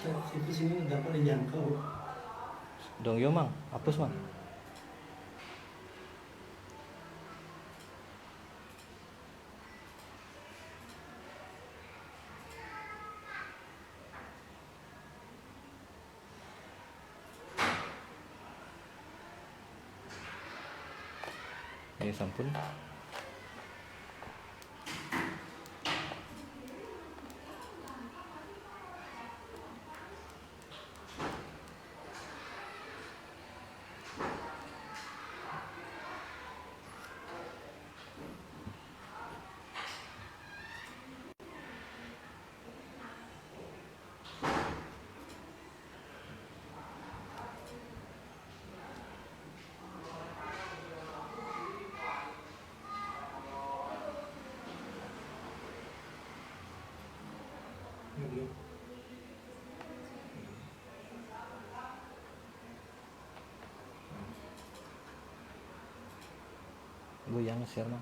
situs ini dapat dijangkau. Dong yo mang, hapus mang. Sampun. Goyang share mang.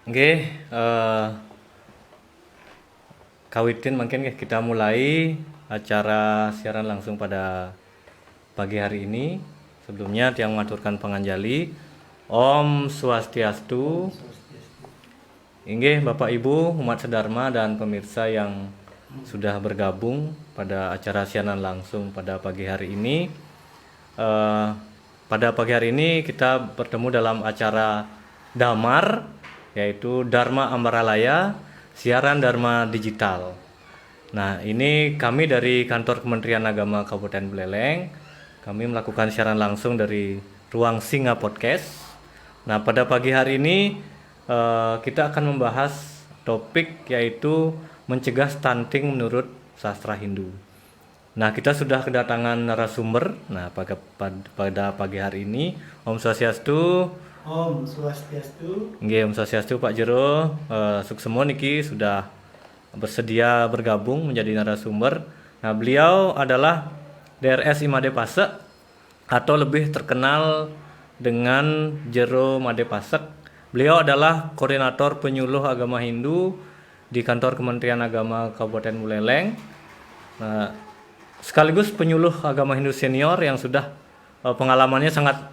Nggih, kawitin mungkin kita mulai acara siaran langsung pada pagi hari ini. Sebelumnya tiang mengaturkan panganjali. Om Swastiastu. Inggih Bapak Ibu, umat sedharma dan pemirsa yang sudah bergabung pada acara siaran langsung pada pagi hari ini. Pada pagi hari ini kita bertemu dalam acara Damar, yaitu Dharma Ambaralaya, siaran Dharma digital. Nah, ini kami dari kantor Kementerian Agama Kabupaten Buleleng, kami melakukan siaran langsung dari ruang Singa Podcast. Nah, pada pagi hari ini kita akan membahas topik yaitu mencegah stunting menurut sastra Hindu. Nah, kita sudah kedatangan narasumber. Nah, pada pagi hari ini, Om Swastiastu. Om Swastiastu. Nggih, Om Swastiastu Pak Jero. Suksemo niki sudah bersedia bergabung menjadi narasumber. Nah, beliau adalah DRS Imade Pasek atau lebih terkenal dengan Jero Made Pasek. Beliau adalah koordinator penyuluh agama Hindu di kantor Kementerian Agama Kabupaten Buleleng. Nah, sekaligus penyuluh agama Hindu senior yang sudah pengalamannya sangat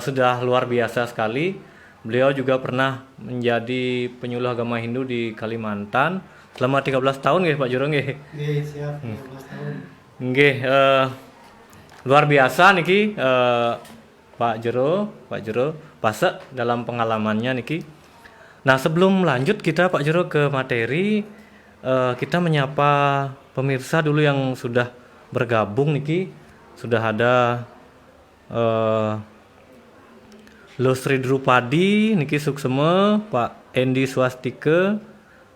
sudah luar biasa sekali. Beliau juga pernah menjadi penyuluh agama Hindu di Kalimantan selama 13 tahun nggih Pak Jero nggih. Nggih, siap 13 tahun. Nggih, luar biasa niki Pak Jero Pasek dalam pengalamannya niki. Nah, sebelum lanjut kita Pak Jero ke materi, kita menyapa pemirsa dulu yang sudah bergabung niki. Sudah ada Losri Drupadi niki sukseme, Pak Endi Swastike,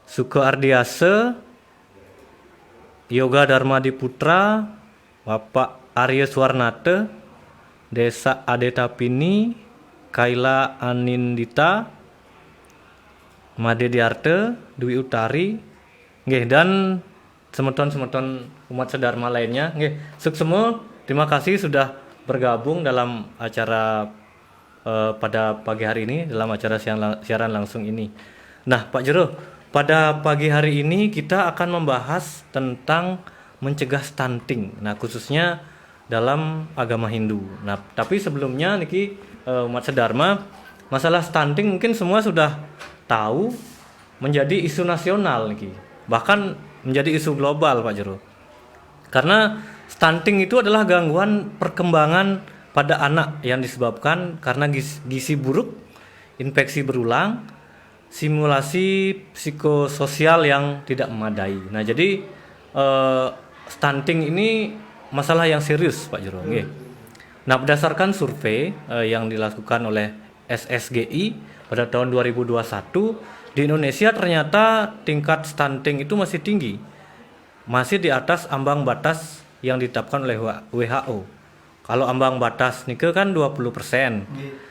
Suko Ardiase, Yoga Dharma Diputra, Bapak Arya Suwarnate, Desa Adetapini, Kaila Anindita, Made Diarte, Dwi Utari, nggih, dan semeton-semeton umat sedharma lainnya. Nggih, suksemo, terima kasih sudah bergabung dalam acara pada pagi hari ini, dalam acara siaran langsung ini. Nah, Pak Jero, pada pagi hari ini kita akan membahas tentang mencegah stunting. Nah, khususnya dalam agama Hindu. Nah, tapi sebelumnya niki umat sedharma, masalah stunting mungkin semua sudah tahu menjadi isu nasional niki. Bahkan menjadi isu global, Pak Jero. Karena stunting itu adalah gangguan perkembangan pada anak yang disebabkan karena gizi buruk, infeksi berulang, simulasi psikososial yang tidak memadai. Nah, jadi stunting ini masalah yang serius, Pak Jero. Nggih. Nah, berdasarkan survei yang dilakukan oleh SSGI pada tahun 2021, di Indonesia ternyata tingkat stunting itu masih tinggi. Masih di atas ambang batas yang ditetapkan oleh WHO. Kalau ambang batas nike kan 20%.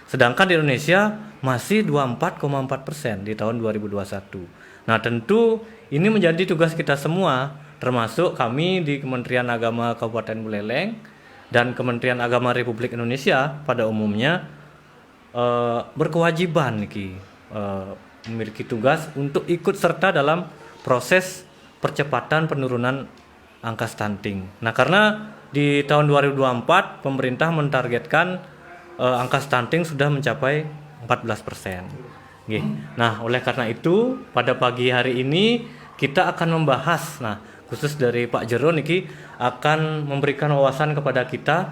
Sedangkan di Indonesia masih 24,4% di tahun 2021. Nah, tentu ini menjadi tugas kita semua, termasuk kami di Kementerian Agama Kabupaten Buleleng dan Kementerian Agama Republik Indonesia pada umumnya berkewajiban memiliki tugas untuk ikut serta dalam proses percepatan penurunan angka stunting. Nah, karena di tahun 2024 pemerintah mentargetkan angka stunting sudah mencapai 14%. Nah, oleh karena itu pada pagi hari ini kita akan membahas, nah khusus dari Pak Jero niki akan memberikan wawasan kepada kita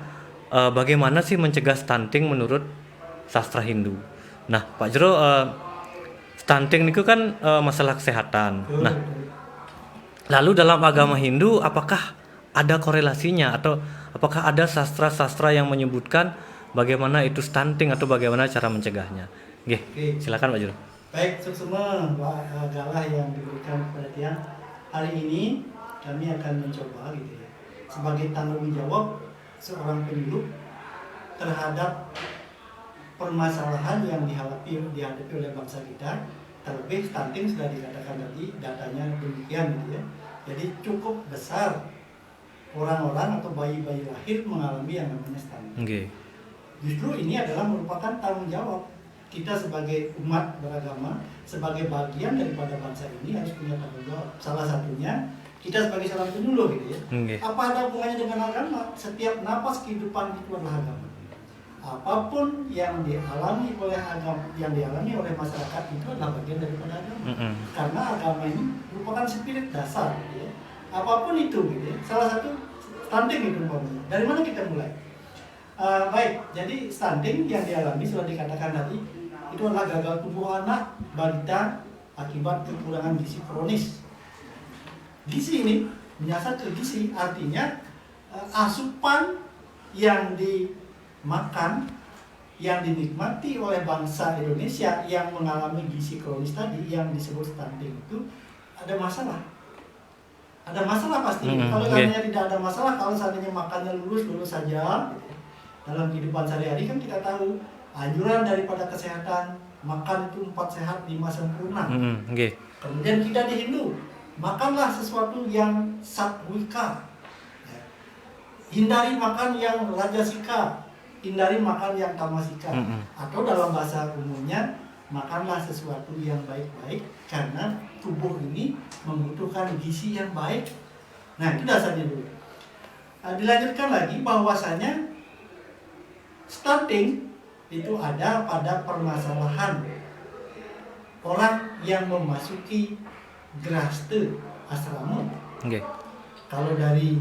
bagaimana sih mencegah stunting menurut sastra Hindu. Nah, Pak Jero, stunting niku kan masalah kesehatan. Nah, lalu dalam agama Hindu apakah ada korelasinya atau apakah ada sastra-sastra yang menyebutkan bagaimana itu stunting atau bagaimana cara mencegahnya? Oke, silakan Pak Jero. Baik, semua galah yang diberikan perhatian hari ini kami akan mencoba gitu ya, sebagai tanggung jawab seorang penyuluh terhadap permasalahan yang dihadapi oleh bangsa kita. Terlebih stunting sudah dikatakan tadi datanya demikian gitu ya. Jadi cukup besar orang-orang atau bayi-bayi lahir mengalami yang namanya stunting. Justru ini adalah merupakan tanggung jawab kita sebagai umat beragama, sebagai bagian daripada bangsa ini harus punya tanggung jawab. Salah satunya kita sebagai seorang penyuluh gitu ya. Apa ada hubungannya dengan agama? Setiap napas kehidupan itu adalah agama. Apapun yang dialami oleh masyarakat itu adalah bagian daripada agama. Karena agama ini merupakan spirit dasar gitu ya. Apapun itu gitu ya. Salah satu stunting itu umpamanya. Dari mana kita mulai? Baik, jadi stunting yang dialami sudah dikatakan tadi itu adalah gagal tumbuh anak balita akibat kekurangan gizi kronis. Gizi ini menyasar ke gizi, artinya asupan yang dimakan, yang dinikmati oleh bangsa Indonesia yang mengalami gizi kronis tadi yang disebut stunting itu ada masalah. Ada masalah pasti. Kalau seandainya tidak ada masalah, kalau seandainya makannya lurus saja, dalam kehidupan sehari-hari kan kita tahu anjuran daripada kesehatan, makan itu 4 sehat 5 sempurna. Kemudian kita di Hindu, makanlah sesuatu yang satwika. Hindari makan yang rajasika, hindari makan yang tamasika. Atau dalam bahasa umumnya, makanlah sesuatu yang baik-baik karena tubuh ini membutuhkan gizi yang baik. Nah, itu dasarnya dulu. Dilanjutkan lagi bahwasanya stunting itu ada pada permasalahan orang yang memasuki graste asrama. Kalau dari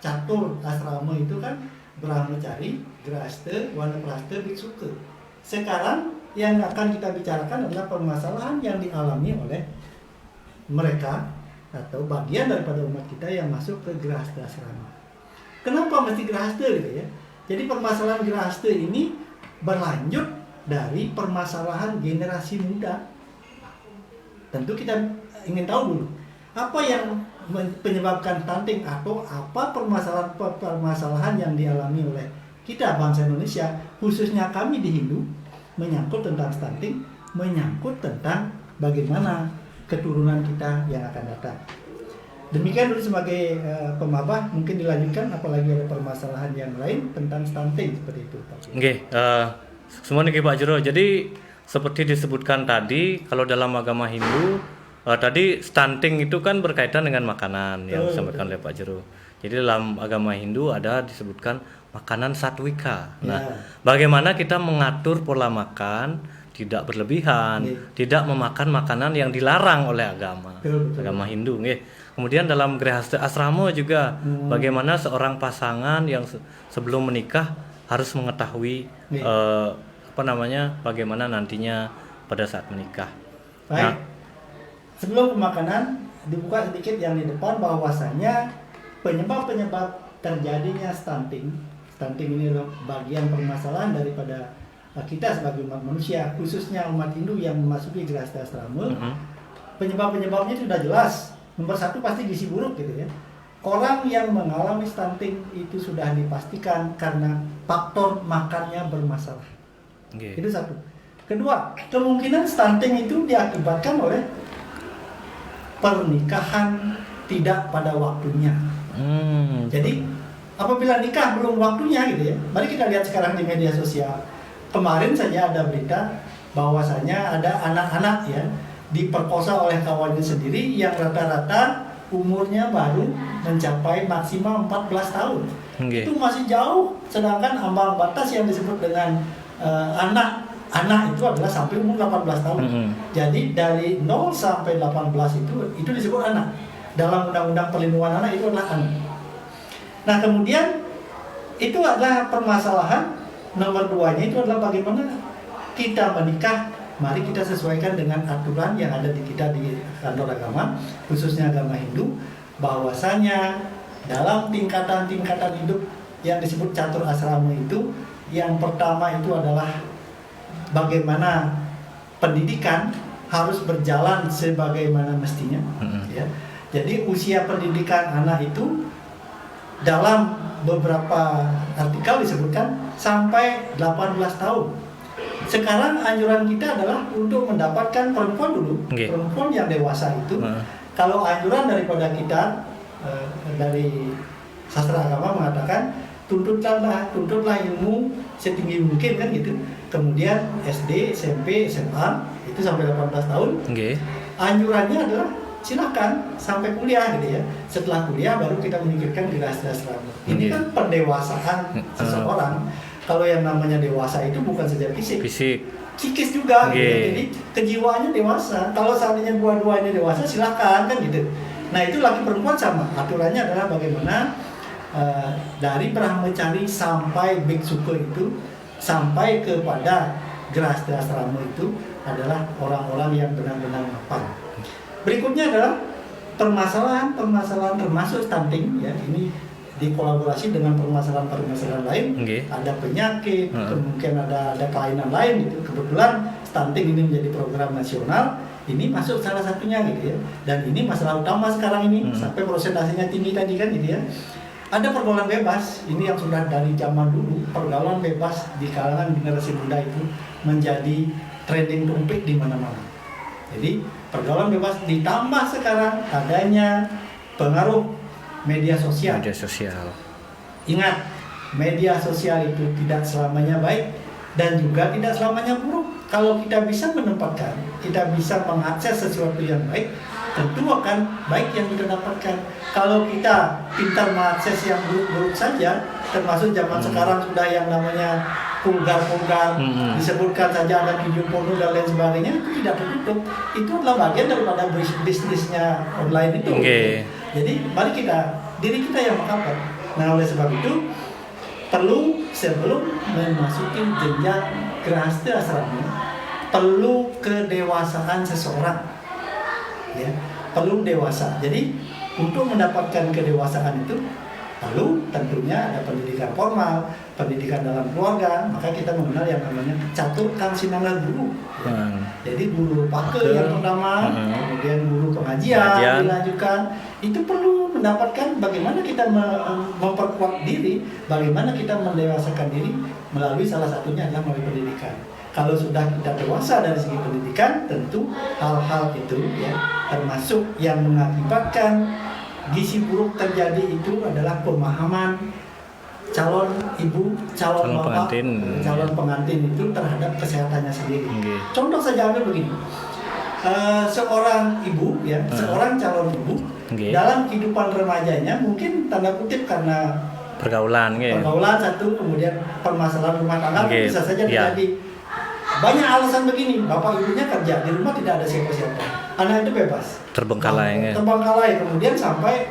catur asrama itu kan brahmacari, graste, wanapraste, biksuke. Sekarang yang akan kita bicarakan adalah permasalahan yang dialami oleh mereka atau bagian daripada umat kita yang masuk ke graste asrama. Kenapa mesti graste gitu ya? Jadi permasalahan graste ini berlanjut dari permasalahan generasi muda. Tentu kita ingin tahu dulu apa yang menyebabkan stunting atau apa permasalahan yang dialami oleh kita bangsa Indonesia, khususnya kami di Hindu, menyangkut tentang stunting, menyangkut tentang bagaimana keturunan kita yang akan datang. Demikian dulu sebagai pemabah, mungkin dilanjutkan apalagi ada permasalahan yang lain tentang stunting seperti itu. Semua nih Pak Jero. Jadi seperti disebutkan tadi, kalau dalam agama Hindu tadi stunting itu kan berkaitan dengan makanan yang disampaikan oleh Pak Jero. Jadi dalam agama Hindu ada disebutkan makanan satwika. Nah, bagaimana kita mengatur pola makan tidak berlebihan, tidak memakan makanan yang dilarang oleh agama Hindu. Kemudian dalam Grihastha Asrama juga bagaimana seorang pasangan yang sebelum menikah harus mengetahui bagaimana nantinya pada saat menikah. Baik. Nah, sebelum pemakanan dibuka sedikit yang di depan bahwasanya penyebab terjadinya stunting ini adalah bagian permasalahan daripada kita sebagai umat manusia, khususnya umat Hindu yang memasuki Grihastha Asrama. Penyebabnya sudah jelas. Nomor satu pasti gizi buruk gitu ya. Orang yang mengalami stunting itu sudah dipastikan karena faktor makannya bermasalah. Itu satu. Kedua, kemungkinan stunting itu diakibatkan oleh pernikahan tidak pada waktunya. Jadi apabila nikah belum waktunya gitu ya, mari kita lihat sekarang di media sosial. Kemarin saja ada berita bahwasanya ada anak-anak ya diperkosa oleh kawannya sendiri yang rata-rata umurnya baru mencapai maksimal 14 tahun. Itu masih jauh, sedangkan ambang batas yang disebut dengan anak itu adalah sampai umur 18 tahun. Jadi dari 0 sampai 18 itu disebut anak. Dalam Undang-Undang Perlindungan Anak itu adalah anak. Nah, kemudian itu adalah permasalahan. Nomor 2-nya itu adalah bagaimana kita menikah. Mari kita sesuaikan dengan aturan yang ada di kita di kantor agama, khususnya agama Hindu, bahwasanya dalam tingkatan-tingkatan hidup yang disebut catur asrama itu, yang pertama itu adalah bagaimana pendidikan harus berjalan sebagaimana mestinya. Ya. Jadi usia pendidikan anak itu dalam beberapa artikel disebutkan sampai 18 tahun. Sekarang anjuran kita adalah untuk mendapatkan perempuan dulu, perempuan yang dewasa itu. Kalau anjuran daripada kita dari sastra agama mengatakan tuntutlah ilmu setinggi mungkin kan gitu. Kemudian SD, SMP, SMA itu sampai 18 tahun. Anjurannya adalah silakan sampai kuliah gitu ya. Setelah kuliah baru kita memikirkan Grihastha Asrama. Ini kan pendewasaan seseorang. Kalau yang namanya dewasa itu bukan saja fisik, psikis juga gitu. Jadi kejiwaannya dewasa. Kalau seandainya dua-duanya dewasa silakan kan gitu. Nah, itu laki perempuan sama. Aturannya adalah bagaimana dari Brahmacari sampai biksuka itu sampai kepada Grihastha Asrama itu adalah orang-orang yang benar-benar mapan. Berikutnya adalah permasalahan termasuk stunting ya. Ini dikolaborasi dengan permasalahan lain, ada penyakit, kemungkinan ada kelainan lain gitu. Kebetulan stunting ini menjadi program nasional, ini masuk salah satunya gitu ya. Dan ini masalah utama sekarang ini sampai prosentasenya tinggi tadi kan gitu ya. Ada pergaulan bebas, ini yang sudah dari zaman dulu, pergaulan bebas di kalangan generasi muda itu menjadi trending topik di mana-mana. Jadi pergaulan bebas ditambah sekarang adanya pengaruh media sosial. Ingat, media sosial itu tidak selamanya baik dan juga tidak selamanya buruk. Kalau kita bisa menempatkan, kita bisa mengakses sesuatu yang baik, tentu akan baik yang kita dapatkan. Kalau kita pintar mengakses yang buruk-buruk saja, termasuk zaman sekarang sudah yang namanya vulgar, disebutkan saja ada video porno dan lain sebagainya, itu tidak tertutup. Itu adalah bagian daripada bisnisnya online itu. Jadi mari diri kita yang mengapa. Nah, oleh sebab itu perlu sebelum memasuki jenjang Grihastha Asrama, perlu kedewasaan seseorang. Ya, perlu dewasa. Jadi untuk mendapatkan kedewasaan itu lalu tentunya ada pendidikan formal, pendidikan dalam keluarga, maka kita mengenal yang namanya catur kang sinangga guru. Ya. Jadi guru pake yang pertama, kemudian guru pengajian dilanjutkan. Itu perlu mendapatkan bagaimana kita memperkuat diri, bagaimana kita mendewasakan diri melalui salah satunya adalah melalui pendidikan. Kalau sudah kita dewasa dari segi pendidikan, tentu hal-hal itu ya termasuk yang mengakibatkan gizi buruk terjadi itu adalah pemahaman calon ibu, calon Calon bapak, pengantin. calon pengantin itu terhadap kesehatannya sendiri. Nggih. Contoh saja ambil begini. Seorang ibu ya, seorang calon ibu Nggih. dalam kehidupan remajanya mungkin tanda kutip karena Pergaulan nggih. pergaulan satu, kemudian permasalahan rumah tangga Nggih. bisa saja Ya. terjadi. Banyak alasan begini, bapak ibunya kerja di rumah tidak ada siapa-siapa, anak itu bebas. Terbengkalai nggih. Terbengkalai, kemudian sampai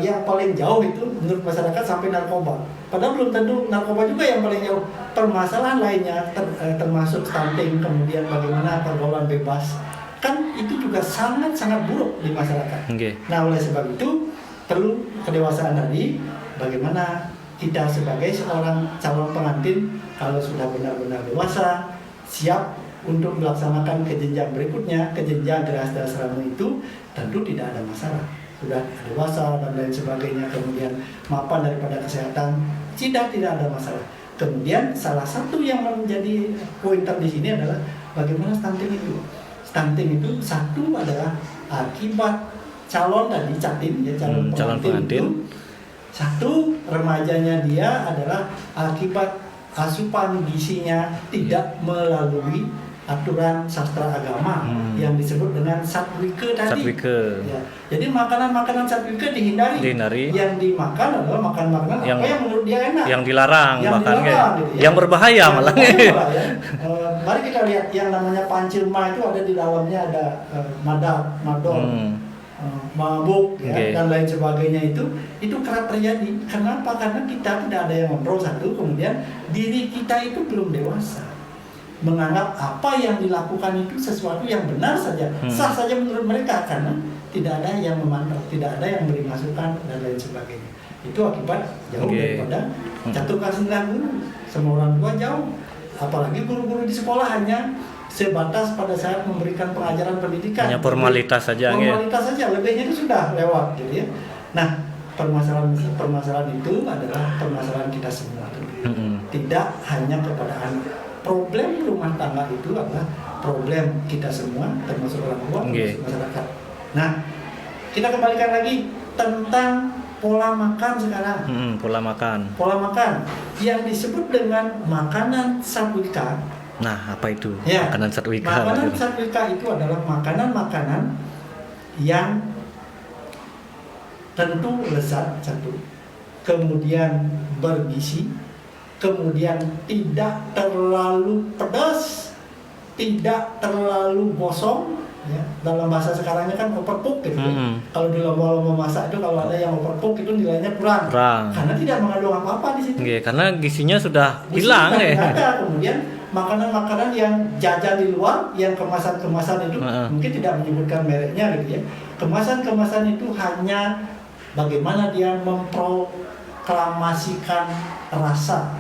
yang paling jauh itu menurut masyarakat sampai narkoba. Padahal belum tentu narkoba juga yang paling jauh. Permasalahan lainnya termasuk stunting, kemudian bagaimana pergaulan bebas, kan itu juga sangat-sangat buruk di masyarakat. Nggih. Nah, oleh sebab itu perlu kedewasaan tadi, bagaimana kita sebagai seorang calon pengantin kalau sudah benar-benar dewasa, siap untuk melaksanakan ke jenjang berikutnya, ke jenjang Grahastasrama itu tentu tidak ada masalah. Sudah dewasa dan lain sebagainya, kemudian mapan daripada kesehatan, tidak ada masalah. Kemudian salah satu yang menjadi pointer di sini adalah bagaimana stunting itu. Stunting itu satu adalah akibat calon tadi catin ya, calon pengantin. Itu, satu, remajanya dia adalah akibat asupan gizinya tidak melalui aturan sastra agama yang disebut dengan satwika tadi. Satwika. Ya. Jadi makanan-makanan satwika dihindari. Yang dimakan adalah makanan-makanan apa yang menurut dia enak. Yang dilarang bahkan gitu, ya. Yang berbahaya malah. Ya. Mari kita lihat yang namanya pancirma itu ada di dalamnya ada madol, mabuk ya, dan lain sebagainya itu kerap terjadi. Kenapa? Karena kita tidak ada yang kontrol satu, kemudian diri kita itu belum dewasa. Menganggap apa yang dilakukan itu sesuatu yang benar saja, sah saja menurut mereka, karena tidak ada yang memantau, tidak ada yang beri masukan dan lain sebagainya. Itu akibat jauh daripada caturkan 9 guru. Semua orang tua jauh, apalagi guru-guru di sekolah hanya sebatas pada saat memberikan pengajaran pendidikan. Hanya formalitas saja. Formalitas saja, lebihnya itu sudah lewat, gitu ya. Nah, permasalahan itu adalah permasalahan kita semua. Tidak hanya kepada anak. Problem rumah tangga itu adalah problem kita semua, termasuk orang tua, termasuk masyarakat. Nah, kita kembalikan lagi tentang pola makan sekarang. Pola makan. Pola makan yang disebut dengan makanan satwika. Nah, apa itu? Ya, makanan satwika. Makanan satwika itu adalah makanan-makanan yang tentu lezat satu, kemudian bergizi, kemudian tidak terlalu pedas, tidak terlalu gosong, ya. Dalam bahasa sekarangnya kan overcook gitu. Kalau di lomba-lomba masak itu kalau ada yang overcook itu nilainya kurang. Karena tidak mengandung apa-apa di situ. Karena gizinya sudah hilang ya. Ada. Kemudian makanan-makanan yang jajan di luar, yang kemasan-kemasan itu mungkin tidak menyebutkan mereknya gitu ya. Kemasan-kemasan itu hanya bagaimana dia memproklamasikan rasa,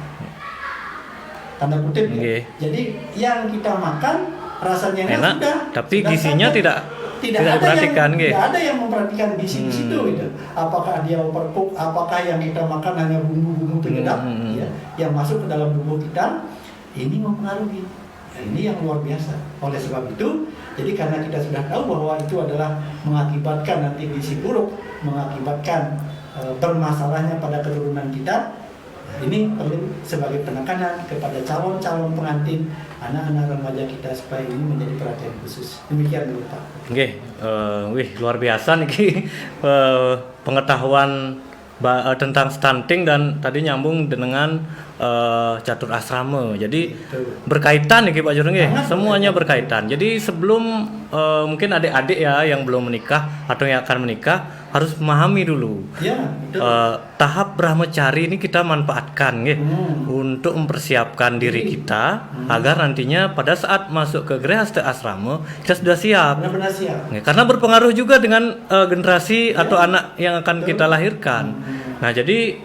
tanda kutip ya. Jadi yang kita makan rasanya enak, sudah, tapi gizinya tidak diperhatikan. Tidak ada yang memperhatikan gizi di situ gitu. Apakah dia overcook, apakah yang kita makan hanya bumbu-bumbu penyedap ya, yang masuk ke dalam tubuh kita, ini mempengaruhi. Nah, ini yang luar biasa. Oleh sebab itu, jadi karena kita sudah tahu bahwa itu adalah mengakibatkan nanti gizi buruk, mengakibatkan bermasalahnya pada keturunan kita. Ini perlu sebagai penekanan kepada calon-calon pengantin, anak-anak remaja kita supaya ini menjadi perhatian khusus. Demikian dulu Pak. Wih luar biasa nih pengetahuan tentang stunting dan tadi nyambung dengan catur asrama. Jadi berkaitan nih Pak Jurung semuanya berkaitan. Jadi sebelum mungkin adik-adik ya yang belum menikah atau yang akan menikah harus memahami dulu tahap brahmacari ini kita manfaatkan untuk mempersiapkan diri kita agar nantinya pada saat masuk ke Grahasta Asrama kita sudah siap. Benar-benar siap. Karena berpengaruh juga dengan generasi atau anak yang akan kita lahirkan. Nah jadi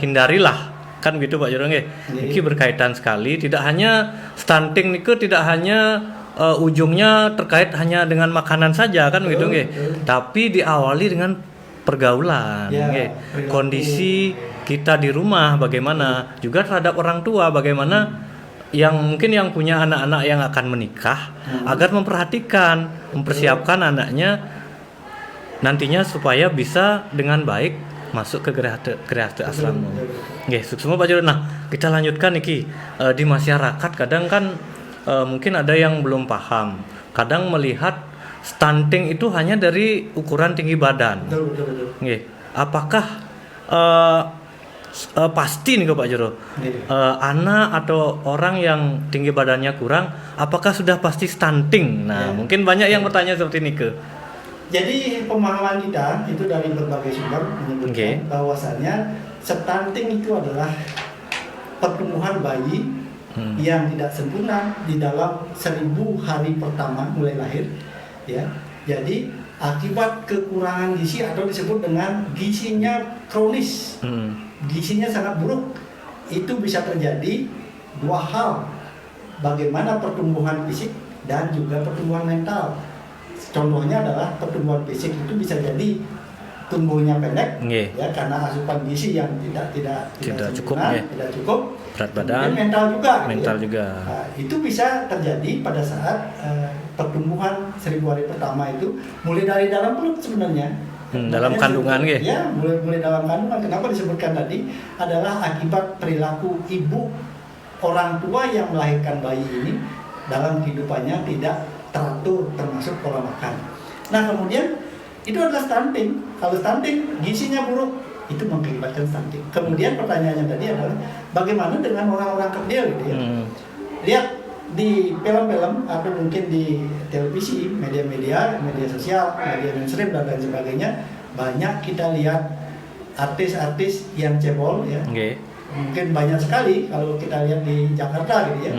hindarilah kan gitu Pak Jurung ini berkaitan sekali. Tidak hanya stunting niku tidak hanya ujungnya terkait hanya dengan makanan saja kan gitu tapi diawali dengan pergaulan kondisi kita di rumah bagaimana, juga terhadap orang tua bagaimana, yang mungkin yang punya anak-anak yang akan menikah agar memperhatikan, mempersiapkan anaknya nantinya supaya bisa dengan baik masuk ke Gerahte Asrama. Betul. Nggih, suksema Pak Jero. Nah, kita lanjutkan niki. Di masyarakat kadang kan mungkin ada yang belum paham. Kadang melihat stunting itu hanya dari ukuran tinggi badan. Betul. Nggih. Apakah pasti nih Pak Jero, anak atau orang yang tinggi badannya kurang, apakah sudah pasti stunting? Nah, Ya. mungkin banyak yang bertanya seperti ini ke. Jadi pemahaman kita itu dari berbagai sumber menyebutkan bahwasannya stunting itu adalah pertumbuhan bayi yang tidak sempurna di dalam 1000 hari pertama mulai lahir, ya. Jadi akibat kekurangan gizi atau disebut dengan gizinya kronis, gizinya sangat buruk, itu bisa terjadi dua hal, bagaimana pertumbuhan fisik dan juga pertumbuhan mental. Contohnya adalah pertumbuhan fisik itu bisa jadi tumbuhnya pendek, ya, karena asupan gizi yang tidak cukup, sempurna, tidak cukup. Berat badan, kemudian mental juga. Nah, itu bisa terjadi pada saat pertumbuhan 1000 hari pertama itu mulai dari dalam perut sebenarnya. Dalam kandungan, ya, mulai dalam kandungan. Kenapa disebutkan tadi adalah akibat perilaku ibu orang tua yang melahirkan bayi ini dalam kehidupannya tidak teratur, termasuk pola makan. Nah, kemudian itu adalah stunting. Kalau stunting gizinya buruk, itu mengakibatkan stunting. Kemudian pertanyaannya tadi adalah bagaimana dengan orang-orang kerdil gitu ya. Lihat di film-film atau mungkin di televisi, media sosial, media mainstream dan lain sebagainya, banyak kita lihat artis-artis yang cebol ya. Mungkin banyak sekali kalau kita lihat di Jakarta gitu ya.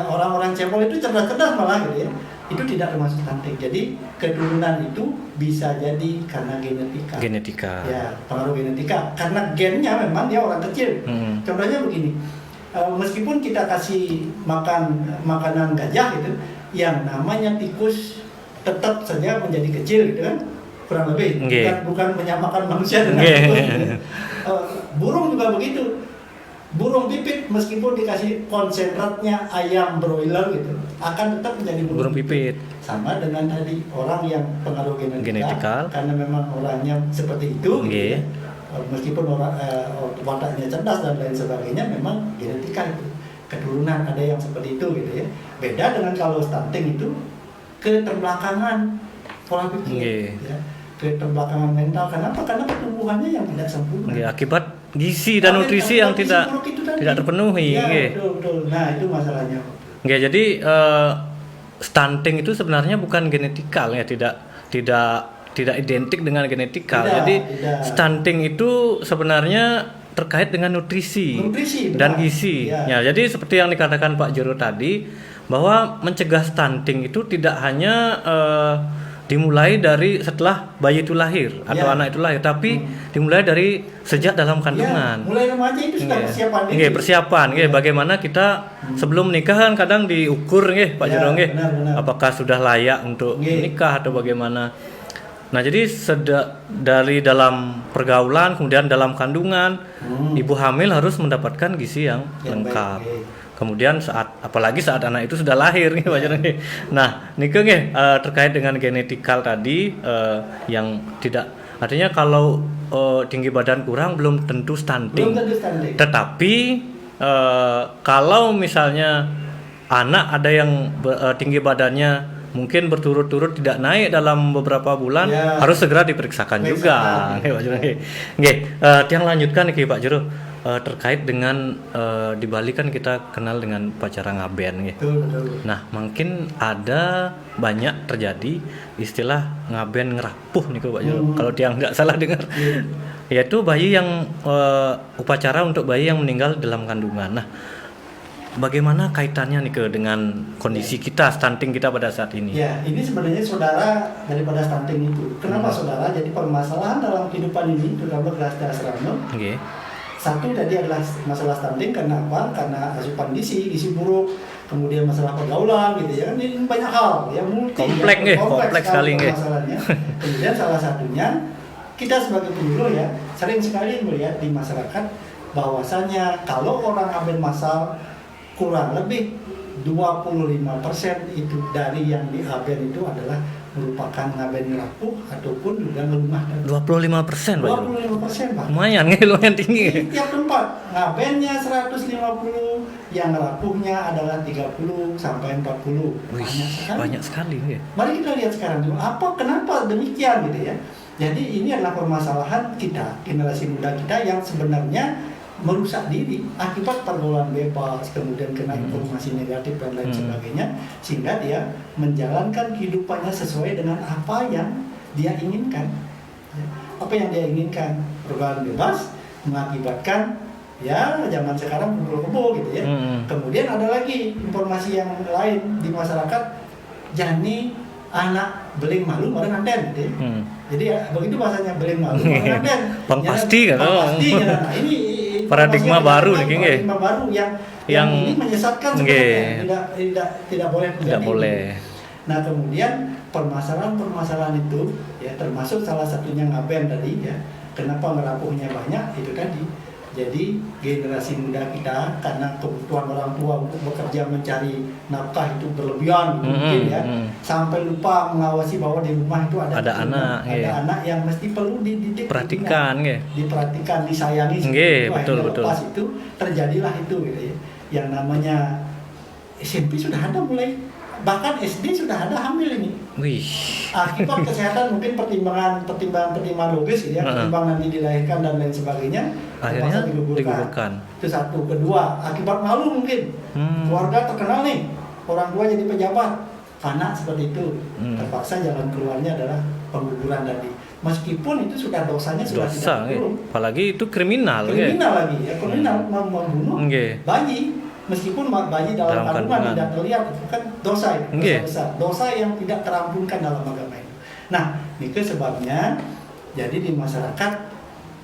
Orang-orang cebol itu cerdas-cerdas malah gitu ya. Itu tidak termasuk stunting. Jadi keturunan itu bisa jadi karena genetika. Ya, pengaruh genetika. Karena gennya memang dia orang kecil. Contohnya begini. Meskipun kita kasih makan makanan gajah gitu, yang namanya tikus tetap saja menjadi kecil gitu kan, kurang lebih. Bukan menyamakan manusia dengan tikus. Burung juga begitu. Burung pipit meskipun dikasih konsentratnya ayam broiler gitu, akan tetap menjadi burung pipit. Sama dengan tadi orang yang pengaruh genetika, karena memang orangnya seperti itu. Gitu ya. Meskipun wataknya cerdas dan lain sebagainya, memang genetika itu, keturunan ada yang seperti itu gitu ya. Beda dengan kalau stunting itu keterbelakangan pola pikir, ya, keterbelakangan mental. Kenapa? Karena pertumbuhannya yang tidak sempurna. Akibat gizi dan nutrisi yang tidak terpenuhi. Betul. Nah, itu masalahnya. Jadi stunting itu sebenarnya bukan genetikal ya, tidak identik dengan genetikal. Jadi stunting itu sebenarnya terkait dengan nutrisi dan gizi. Ya, jadi seperti yang dikatakan Pak Jero tadi, bahwa mencegah stunting itu tidak hanya dimulai dari setelah bayi itu lahir atau anak itu lahir, tapi dimulai dari sejak dalam kandungan. Mulai remaja itu sudah persiapan. Bagaimana kita sebelum menikah kan kadang diukur Pak Jero apakah sudah layak untuk menikah atau bagaimana. Nah, jadi dari dalam pergaulan, kemudian dalam kandungan, ibu hamil harus mendapatkan gizi yang lengkap. Kemudian apalagi saat anak itu sudah lahir Pak Jero. Nah, nike terkait dengan genetikal tadi yang tidak, artinya kalau tinggi badan kurang belum tentu stunting. Tetapi kalau misalnya anak ada yang tinggi badannya mungkin berturut-turut tidak naik dalam beberapa bulan, harus segera diperiksakan juga. Pak Jero. Yang lanjutkan nih Pak Jero, terkait dengan dibalik kan kita kenal dengan upacara ngaben. Nah, mungkin ada banyak terjadi istilah ngaben ngerapuh nih Pak Jero. Kalau dia nggak salah dengar, yaitu bayi yang upacara untuk bayi yang meninggal dalam kandungan. Nah, bagaimana kaitannya nih dengan kondisi kita, stunting kita pada saat ini? Ya, ini sebenarnya saudara daripada stunting itu. Kenapa saudara? Jadi permasalahan dalam kehidupan ini, terutama Gerahte Asrama. Satu tadi adalah masalah stunting, karena apa? Karena asupan gizi buruk, kemudian masalah pergaulan gitu ya. Ini banyak hal ya, kompleks sekali masalahnya. Kemudian salah satunya kita sebagai penyuluh ya, sering sekali melihat di masyarakat bahwasanya kalau orang hamil massal kurang lebih 25% itu dari yang di Aben itu adalah merupakan ngaben rapuh ataupun juga ngelumah. 25% Pak Jero. 25% Pak. Lumayan lumayan tinggi. Di tiap tempat ngabennya 150, yang rapuhnya adalah 30 sampai 40. Wih, banyak sekali ya. Mari kita lihat sekarang dulu kenapa demikian gitu ya. Jadi ini adalah permasalahan kita, generasi muda kita yang sebenarnya merusak diri akibat pergaulan bebas, kemudian kena informasi negatif dan lain sebagainya, sehingga dia menjalankan kehidupannya sesuai dengan apa yang dia inginkan. Apa yang dia inginkan, pergaulan bebas mengakibatkan ya zaman sekarang kumpul kebo gitu ya. Kemudian ada lagi informasi yang lain di masyarakat, jani anak beling malu mana nanten gitu ya. Jadi ya begitu bahasanya beling malu mana nanten. Bang pasti kan. Pasti ya. Nah, ini paradigma baru nih King. Paradigma baru yang ini menyesatkan sebenarnya. Tidak boleh terjadi. Tidak boleh. Nah, kemudian permasalahan itu ya termasuk salah satunya ngaben tadi ya. Kenapa ngerapuhnya banyak itu tadi. Jadi generasi muda kita karena kebutuhan orang tua untuk bekerja mencari nafkah itu berlebihan gitu, mungkin ya, sampai lupa mengawasi bahwa di rumah itu ada anak, anak yang mesti perlu dididik, perhatikan, diperhatikan, disayangi. Betul. Lepas itu terjadilah itu gitu ya. Yang namanya SMP sudah ada mulai, bahkan SD sudah ada hamil ini. Wih. Akibat kesehatan mungkin pertimbangan logis ya, pertimbangan nanti dilahirkan dan lain sebagainya, akhirnya digugurkan. Itu satu. Kedua, akibat malu mungkin. Keluarga terkenal nih, orang tua jadi pejabat, anak seperti itu, terpaksa jalan keluarnya adalah pengguguran tadi. Meskipun itu sudah dosanya sudah dosa, tidak turun. Apalagi itu kriminal lagi ya, kriminal membunuh bayi. Meskipun bayi dalam kandungan tidak terlihat, itu kan dosa itu, dosa besar, dosa yang tidak terampunkan dalam agama itu. Nah, itu sebabnya jadi di masyarakat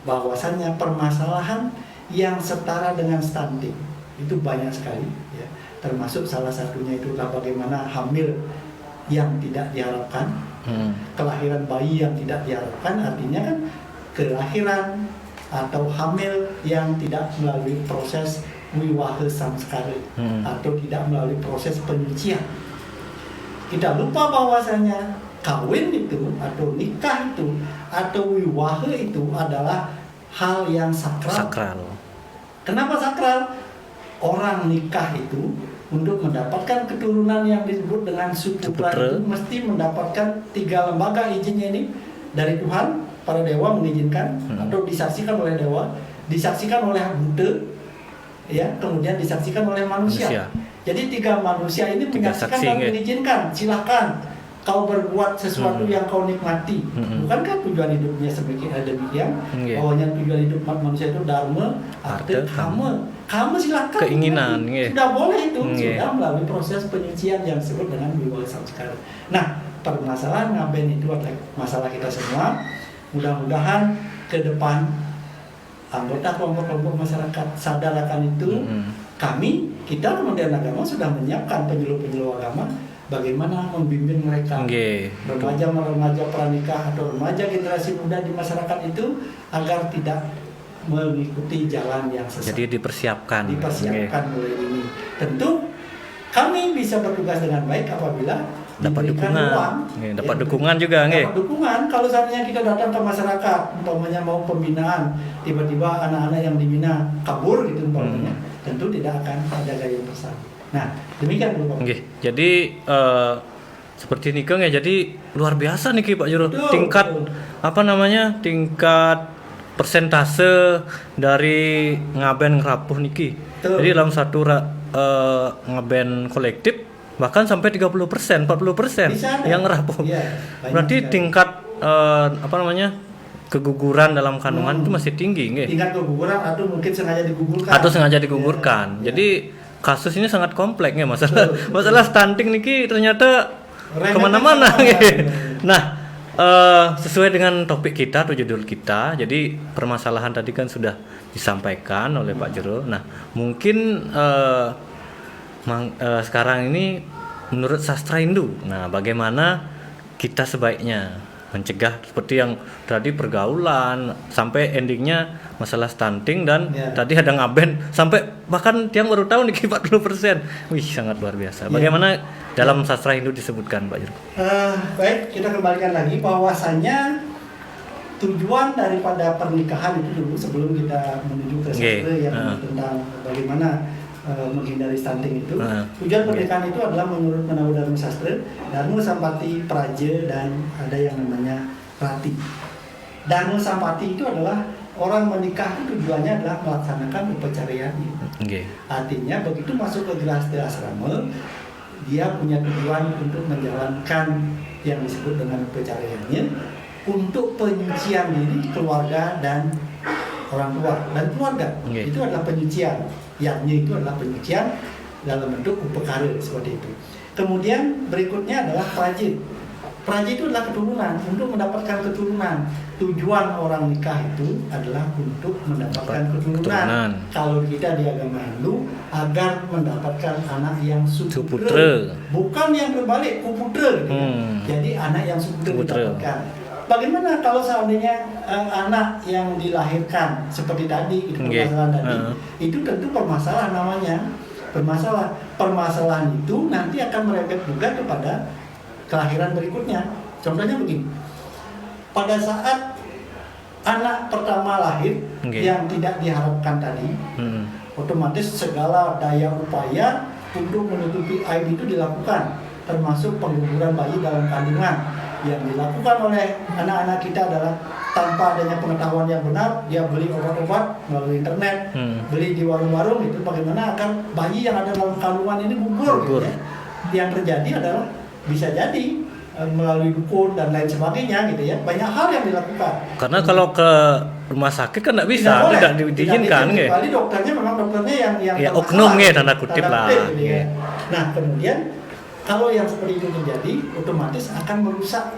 bahwasannya permasalahan yang setara dengan stunting itu banyak sekali ya. Termasuk salah satunya itulah bagaimana hamil yang tidak diharapkan, kelahiran bayi yang tidak diharapkan, artinya kan kelahiran atau hamil yang tidak melalui proses wiwahe samskara atau tidak melalui proses penyucian. Kita lupa bahwasanya kawin itu atau nikah itu atau wiwahe itu adalah hal yang sakral. Kenapa sakral? Orang nikah itu untuk mendapatkan keturunan yang disebut dengan suputra itu mesti mendapatkan 3 lembaga izinnya ini dari Tuhan, para dewa mengizinkan atau disaksikan oleh dewa, disaksikan oleh Buddha, ya, kemudian disaksikan oleh manusia. Jadi 3 manusia ini menyaksikan dan mengizinkan, silahkan kau berbuat sesuatu yang kau nikmati. Bukankah tujuan hidupnya demikian? Bahwanya tujuan hidup manusia itu dharma, arti, kamu silahkan. Keinginan. Sudah boleh itu, sudah melalui proses penyucian yang disebut dengan wiwahe samskara. Nah, permasalahan ngaben itu adalah masalah kita semua. Mudah-mudahan ke depan anggota kelompok-kelompok masyarakat sadar akan itu. Kita Kementerian Agama sudah menyiapkan penyuluh-penyuluh agama bagaimana membimbing mereka, remaja pranikah atau remaja generasi muda di masyarakat itu agar tidak mengikuti jalan yang sesat. Jadi dipersiapkan mulai ini. Tentu kami bisa bertugas dengan baik apabila dapat dukungan, dapat dukungan juga, dapat dukungan. Kalau seandainya kita datang ke masyarakat, umpamanya mau pembinaan, tiba-tiba anak-anak yang dibina kabur gitu umpamanya, tentu tidak akan ada gaya besar. Nah, demikian dulu Pak. Jadi seperti ini Kang ya, jadi luar biasa nih Pak Jero. Tingkat tingkat persentase dari ngaben ngerapuh niki. Jadi dalam satu ngaben kolektif bahkan sampai 30%, 40% yang ngerapuh. Berarti tingkat keguguran dalam kandungan itu masih tinggi, nggih. Tingkat keguguran atau mungkin sengaja digugurkan. Jadi kasus ini sangat kompleks ya, masalah stunting niki ternyata kemana-mana. Nah, sesuai dengan topik kita atau judul kita, jadi permasalahan tadi kan sudah disampaikan oleh Pak Jero. Nah, mungkin sekarang ini menurut sastra Hindu, nah bagaimana kita sebaiknya mencegah seperti yang tadi pergaulan sampai endingnya masalah stunting dan Ya. tadi ada ngaben sampai bahkan tiang baru tahu nih 40%. Wih, sangat luar biasa. Ya. Bagaimana dalam sastra Hindu disebutkan, Pak Jero? Baik, kita kembalikan lagi bahwasanya tujuan daripada pernikahan itu dulu sebelum kita menuju ke sastra yang tentang bagaimana menghindari stunting itu. Tujuan pernikahan itu adalah menurut Menahu Dharma Sastra, Dharma Sampati, Praja, dan ada yang namanya Rati. Dharma Sampati itu adalah orang menikah itu tujuannya adalah melaksanakan upacarianya. Artinya begitu masuk ke Grihastha asrama, dia punya tujuan untuk menjalankan yang disebut dengan upacarianya untuk penyucian diri, keluarga, dan orang tua dan keluarga. Itu adalah penyucian. Yakni itu adalah penyucian dalam bentuk upekara seperti itu. Kemudian berikutnya adalah prajit. Prajit itu adalah keturunan. Untuk mendapatkan keturunan, tujuan orang nikah itu adalah untuk mendapatkan keturunan. Kalau kita di agama Hindu, agar mendapatkan anak yang suputra. Bukan yang berbalik, kuputra. Jadi anak yang suputra didapatkan. Bagaimana kalau seandainya anak yang dilahirkan seperti tadi itu permasalahan tadi, itu tentu permasalahan namanya. Permasalahan itu nanti akan merembet juga kepada kelahiran berikutnya. Contohnya begini, pada saat anak pertama lahir yang tidak diharapkan tadi, otomatis segala daya upaya untuk menutupi aib itu dilakukan, termasuk pengguguran bayi dalam kandungan. Yang dilakukan oleh anak-anak kita adalah tanpa adanya pengetahuan yang benar, dia beli obat-obat melalui internet, beli di warung-warung, itu bagaimana agar bayi yang ada dalam kandungan ini gugur. Gitu ya. Yang terjadi adalah bisa jadi melalui dukun dan lain sebagainya gitu ya, banyak hal yang dilakukan. Karena kalau ke rumah sakit kan tidak bisa, tidak diizinkan. Kecuali dokternya memang dokternya yang ya oknum tanda kutip lah. Gitu ya. Nah kemudian kalau yang seperti itu terjadi, otomatis akan merusak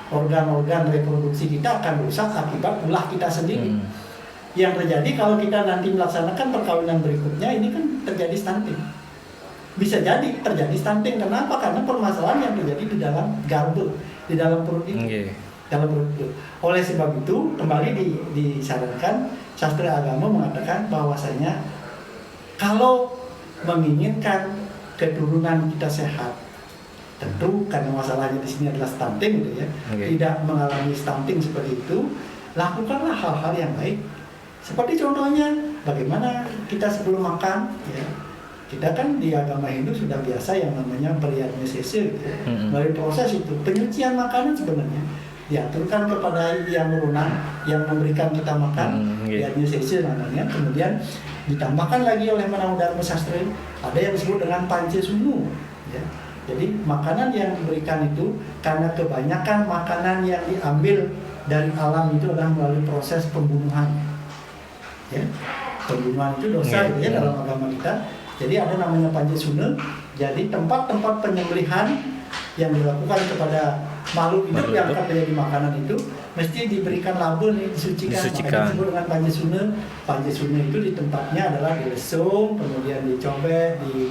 organ-organ reproduksi kita akan rusak akibat ulah kita sendiri. Yang terjadi kalau kita nanti melaksanakan perkawinan berikutnya, ini kan terjadi stunting. Bisa jadi terjadi stunting. Kenapa? Karena permasalahan yang terjadi di dalam garba, di dalam perut itu. Dalam perut itu. Oleh sebab itu, kembali disarankan, sastra agama mengatakan bahwasanya kalau menginginkan keturunan kita sehat, tentu karena masalahnya di sini adalah stunting gitu ya, tidak mengalami stunting seperti itu, lakukanlah hal-hal yang baik. Seperti contohnya bagaimana kita sebelum makan ya, kita kan di agama Hindu sudah biasa yang namanya beryadnya sese gitu ya. Melalui proses itu penyucian makanan sebenarnya diaturkan kepada yang berwenang yang memberikan kita makan, beryadnya sese namanya. Kemudian ditambahkan lagi oleh Menahu Dharma Sastra, ada yang disebut dengan Pancasunu ya. Jadi makanan yang diberikan itu karena kebanyakan makanan yang diambil dari alam itu adalah melalui proses pembunuhan ya. Pembunuhan itu dosa gitu ya dalam agama kita. Jadi ada namanya Pancasuna. Jadi tempat-tempat penyembelihan yang dilakukan kepada makhluk hidup yang akan menjadi makanan itu mesti diberikan label nih, disucikan. Makanya disebut dengan Pancasuna. Pancasuna itu di tempatnya adalah di lesung, kemudian dicobek, di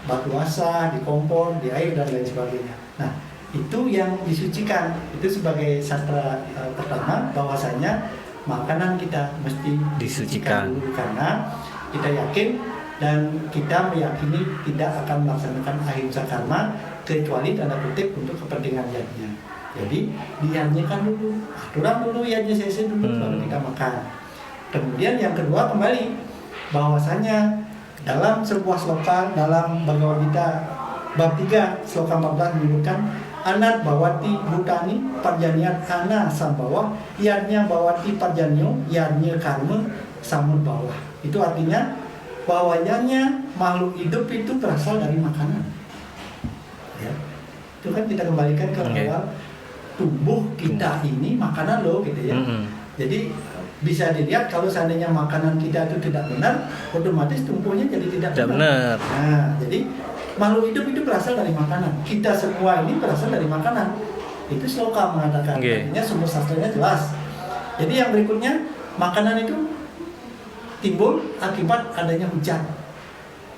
batu asah, di kompor, di air dan lain sebagainya. Nah, itu yang disucikan. Itu sebagai sastra pertama bahwasanya makanan kita mesti disucikan dulu karena kita yakin dan kita meyakini tidak akan melaksanakan ahimsa karma kecuali tanda kutip untuk kepentingan yajnya. Jadi diyanyikan dulu, aturan dulu yajnya sesi dulu baru kita makan. Kemudian yang kedua kembali bahwasanya dalam sebuah sloka dalam Bhagavad Gita bab 3 sloka 14 menyebutkan anat bawati bhutani parjaniat ana sambawa yadnya bawati parjanyo yadnya karma samud bawah. Itu artinya bahwanya makhluk hidup itu berasal dari makanan. Ya. Itu kan kita kembalikan ke awal tubuh kita ini makanan loh gitu ya. Jadi bisa dilihat kalau seandainya makanan kita itu tidak benar, otomatis tumbuhnya jadi tidak benar. Nah, jadi makhluk hidup itu berasal dari makanan. Kita semua ini berasal dari makanan. Itu sloka mengatakan. Artinya sumber sastranya jelas. Jadi yang berikutnya makanan itu timbul akibat adanya hujan.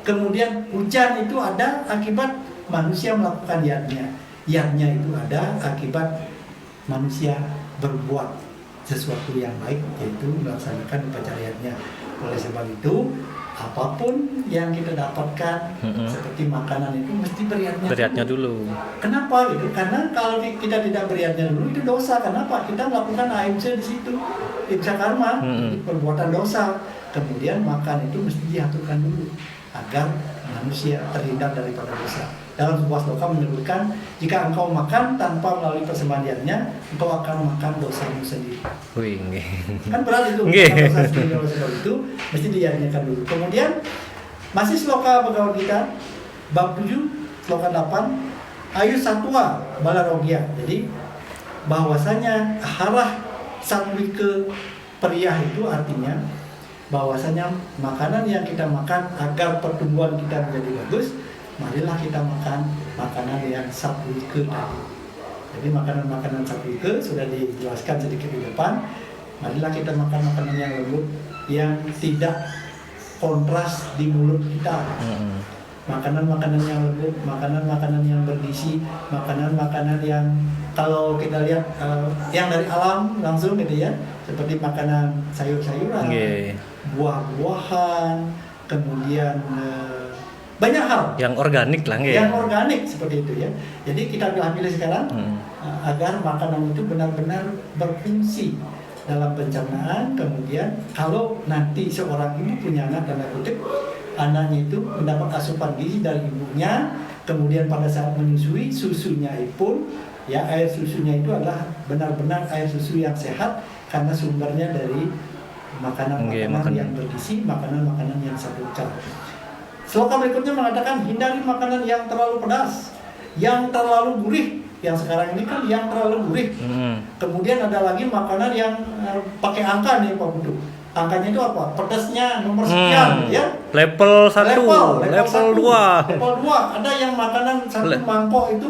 Kemudian hujan itu ada akibat manusia melakukan yadnya. Yatnya itu ada akibat manusia berbuat sesuatu yang baik, yaitu melaksanakan upacara yatnya. Oleh sebab itu, apapun yang kita dapatkan seperti makanan itu mesti beriatnya dulu. Kenapa gitu? Karena kalau kita tidak beriatnya dulu itu dosa. Kenapa? Kita melakukan AMC di situ, imsa karma, perbuatan dosa. Kemudian makan itu mesti diaturkan dulu agar manusia terhindar daripada dosa. Dalam sebuah sloka menyebutkan, jika engkau makan tanpa melalui persembahannya, engkau akan makan dosamu sendiri. Wih, nggih. Kan berat itu, Nggih. dosa sendiri. Oleh sebab itu mesti diyakinkan dulu. Kemudian masih sloka Bhagavad Gita bab 7 sloka 8, ayu satwa balarogya. Jadi bahwasanya arah satwika periah itu artinya bahwasanya makanan yang kita makan agar pertumbuhan kita menjadi bagus, marilah kita makan makanan yang satwika tadi. Jadi makanan-makanan satwika sudah dijelaskan sedikit di depan. Marilah kita makan makanan yang lembut, yang tidak kontras di mulut kita. Makanan-makanan yang lembut, makanan-makanan yang bergizi, makanan-makanan yang kalau kita lihat yang dari alam langsung gitu ya, seperti makanan sayur-sayuran, buah-buahan, kemudian banyak hal yang organik lah, yang organik seperti itu ya. Jadi kita pilih sekarang agar makanan itu benar-benar berfungsi dalam pencernaan. Kemudian kalau nanti seorang ibu punya anak, tanda kutip, anaknya itu mendapat asupan gizi dari ibunya, kemudian pada saat menyusui, susunya pun ya, air susunya itu adalah benar-benar air susu yang sehat karena sumbernya dari makanan-makanan yang bergizi, makanan-makanan yang satwika. Sloka berikutnya mengatakan, hindari makanan yang terlalu pedas, yang terlalu gurih. Yang sekarang ini kan yang terlalu gurih. Kemudian ada lagi makanan yang pakai angka nih Pak Budu. Angkanya itu apa? Pedasnya nomor sekian ya. Level 1, level 2. Level 2. Ada yang makanan satu mangkok itu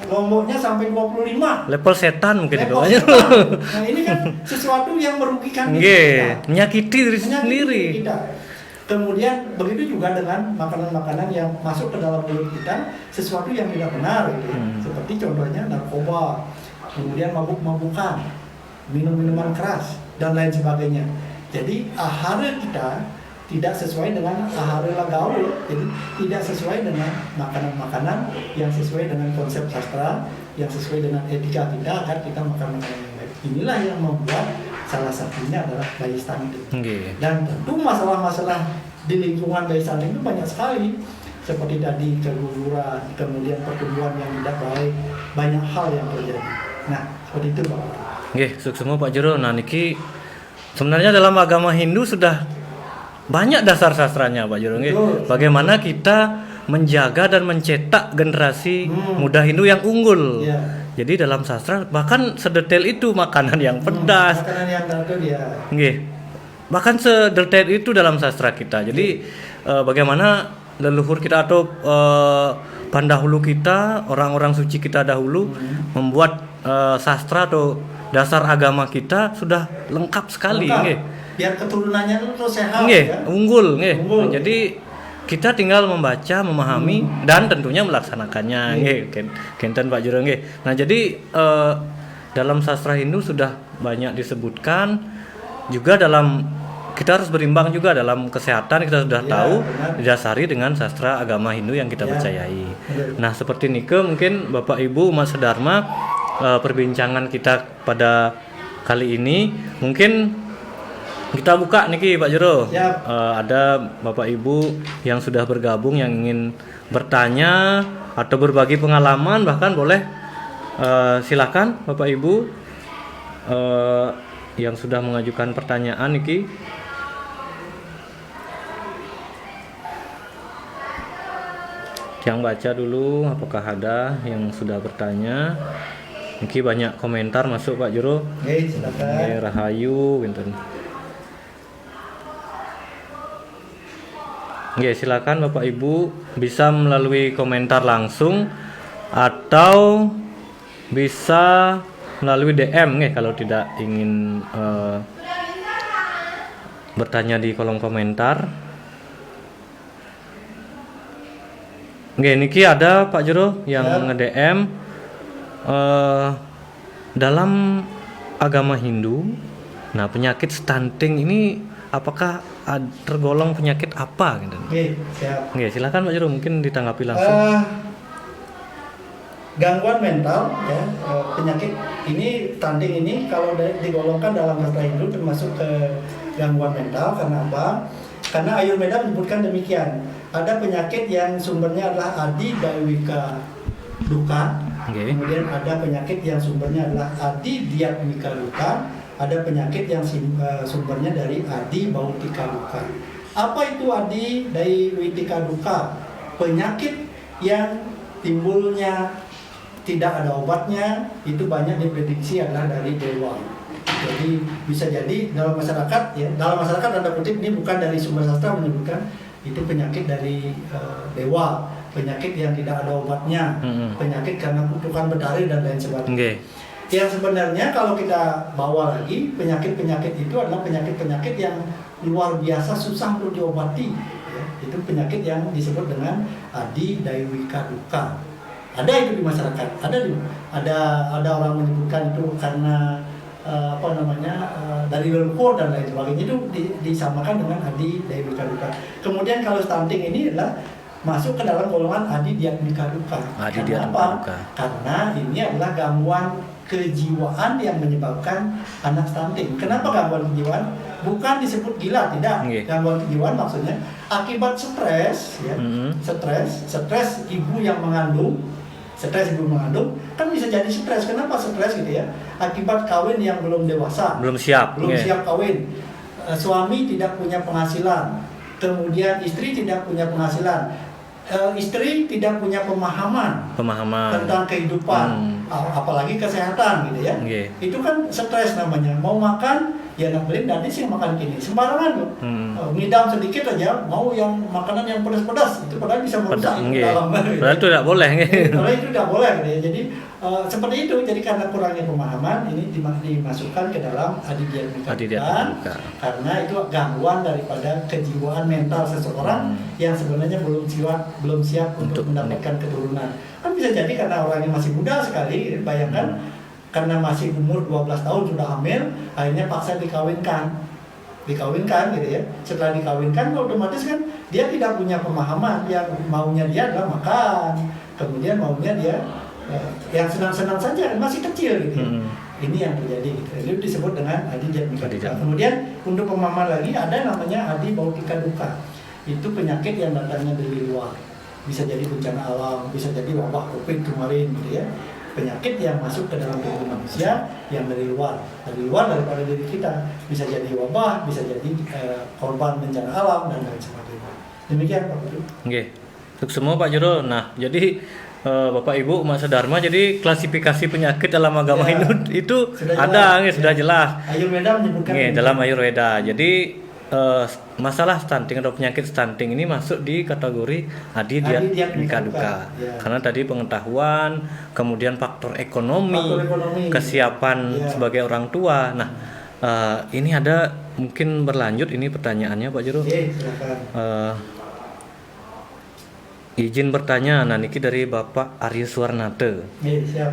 lomboknya sampai 25. Level setan mungkin itu. Nah, ini kan sesuatu yang merugikan kita. Menyakiti diri sendiri. Kita. Kemudian begitu juga dengan makanan-makanan yang masuk ke dalam mulut kita, sesuatu yang tidak benar gitu. Seperti contohnya narkoba, kemudian mabuk-mabukan, minum-minuman keras dan lain sebagainya. Jadi ahara kita tidak sesuai dengan ahara gaul, jadi tidak sesuai dengan makanan-makanan yang sesuai dengan konsep sastra, yang sesuai dengan etika kita agar kita makan makanan yang baik. Inilah yang membuat salah satunya adalah bayi stunting. Dan tentu masalah-masalah di lingkungan bayi stunting itu banyak sekali, seperti tadi keguguran, kemudian pertumbuhan yang tidak baik, banyak hal yang terjadi. Nah, seperti itu Pak. Nggih, suksema Pak Jero. Nah niki sebenarnya dalam agama Hindu sudah banyak dasar sastranya Pak Jero nggih. Bagaimana kita menjaga dan mencetak generasi muda Hindu yang unggul. Jadi dalam sastra bahkan sedetail itu makanan yang pedas. Makanan yang teratur ya. Nggih. Bahkan sedetail itu dalam sastra kita. Jadi bagaimana leluhur kita atau pendahulu kita, orang-orang suci kita dahulu membuat sastra atau dasar agama kita sudah lengkap sekali nggih. Biar keturunannya itu terus sehat ya. Unggul nggih. Nah, jadi kita tinggal membaca, memahami dan tentunya melaksanakannya nggih. Kenten Pak Jero nggih. Nah, jadi dalam sastra Hindu sudah banyak disebutkan, juga dalam kita harus berimbang juga dalam kesehatan, kita sudah tahu didasari dengan sastra agama Hindu yang kita percayai. Nah, seperti nike mungkin Bapak Ibu umat sedharma, perbincangan kita pada kali ini mungkin kita buka niki Pak Jero. Ada Bapak Ibu yang sudah bergabung yang ingin bertanya atau berbagi pengalaman, bahkan boleh silakan Bapak Ibu yang sudah mengajukan pertanyaan niki. Yang baca dulu apakah ada yang sudah bertanya. Niki banyak komentar masuk Pak Jero. Silakan. Rahayu pinten. Oke, silakan Bapak Ibu bisa melalui komentar langsung atau bisa melalui DM kalau tidak ingin bertanya di kolom komentar. Oke, niki ada Pak Jero yang Ya. nge-DM dalam agama Hindu. Nah, penyakit stunting ini apakah tergolong penyakit apa gitu? Oke, siap. Oke, silakan Pak Jero mungkin ditanggapi langsung. Gangguan mental ya, penyakit ini stunting ini kalau digolongkan dalam bahasa Hindu termasuk ke gangguan mental. Karena apa? Karena Ayurveda menyebutkan demikian. Ada penyakit yang sumbernya adalah Adi Daiwika Duka. Oke. Kemudian ada penyakit yang sumbernya adalah Adi Diatmika Duka. Ada penyakit yang sumbernya dari Adi Bautika Duka. Apa itu Adi Daiwika Duka? Penyakit yang timbulnya tidak ada obatnya, itu banyak diprediksi adalah dari dewa. Jadi bisa jadi dalam masyarakat ya, dalam masyarakat tanda kutip ini bukan dari sumber sastra menyebutkan itu penyakit dari dewa, penyakit yang tidak ada obatnya, penyakit karena kutukan bedari dan lain sebagainya. Oke. Yang sebenarnya kalau kita bawa lagi, penyakit-penyakit itu adalah penyakit-penyakit yang luar biasa susah untuk diobati ya. Itu penyakit yang disebut dengan Adi Daiwika Duka. Ada itu di masyarakat, ada orang menyebutkan itu karena dari leluhur dan lain sebagainya, itu disamakan dengan Adi Daiwika Duka. Kemudian kalau stunting ini adalah masuk ke dalam golongan Adi Diatmika Duka. Adi Karena Diatmika apa? Duka. Karena ini adalah gangguan kejiwaan yang menyebabkan anak stunting. Kenapa gangguan kejiwaan? Bukan disebut gila, tidak. Okay. Gangguan kejiwaan maksudnya akibat stres, ya. Stres ibu yang mengandung. Stres ibu mengandung kan bisa jadi stres. Kenapa stres gitu ya? Akibat kawin yang belum dewasa, Belum siap. belum Oke. siap kawin. Suami tidak punya penghasilan, kemudian istri tidak punya penghasilan, istri tidak punya pemahaman tentang kehidupan, apalagi kesehatan gitu ya. Oke. Itu kan stres namanya. Mau makan ya nak beli nanti sih makan gini sembarangan loh. Ngidam sedikit aja mau yang makanan yang pedas-pedas, itu padahal bisa merusak Oke. dalam. Padahal itu tidak boleh. Kalau itu tidak boleh gitu ya. Jadi seperti itu. Jadi karena kurangnya pemahaman ini dimasukkan ke dalam Adi Diatmika Adi Duka. Diatmika. Karena itu gangguan daripada kejiwaan mental seseorang yang sebenarnya belum siap untuk mendapatkan keturunan. Kan bisa jadi karena orangnya masih muda sekali, bayangkan karena masih umur 12 tahun sudah hamil, akhirnya paksa dikawinkan gitu ya. Setelah dikawinkan otomatis kan dia tidak punya pemahaman, yang maunya dia adalah makan, kemudian maunya dia yang senang-senang saja, masih kecil gitu ya. Ini yang terjadi gitu. Itu disebut dengan Adi Diatmika Duka. Kemudian untuk pemahaman lagi ada namanya Adi Bautika Duka. Itu penyakit yang datangnya dari luar. Bisa jadi bencana alam, bisa jadi wabah Covid kemarin gitu ya. Penyakit yang masuk ke dalam tubuh manusia yang dari luar daripada diri kita, bisa jadi wabah, bisa jadi korban bencana alam dan lain sebagainya. Demikian Pak Guru. Oke. Untuk semua Pak Jero. Nah, jadi Bapak Ibu Umat Sedharma, jadi klasifikasi penyakit dalam agama Ya, Hindu itu sudah ada, jelas. sudah jelas. Ayurveda menyebutkan Dalam Ayurveda. Jadi masalah stunting atau penyakit stunting ini masuk di kategori Adi Diatmika Duka. Ya. Karena tadi pengetahuan, kemudian faktor ekonomi, Faktor ekonomi. kesiapan Ya. sebagai orang tua. Nah, ini ada mungkin berlanjut ini pertanyaannya Pak Jero. Oke, silakan. Izin bertanya, nah niki dari Bapak Arya Suwarnate. Siap.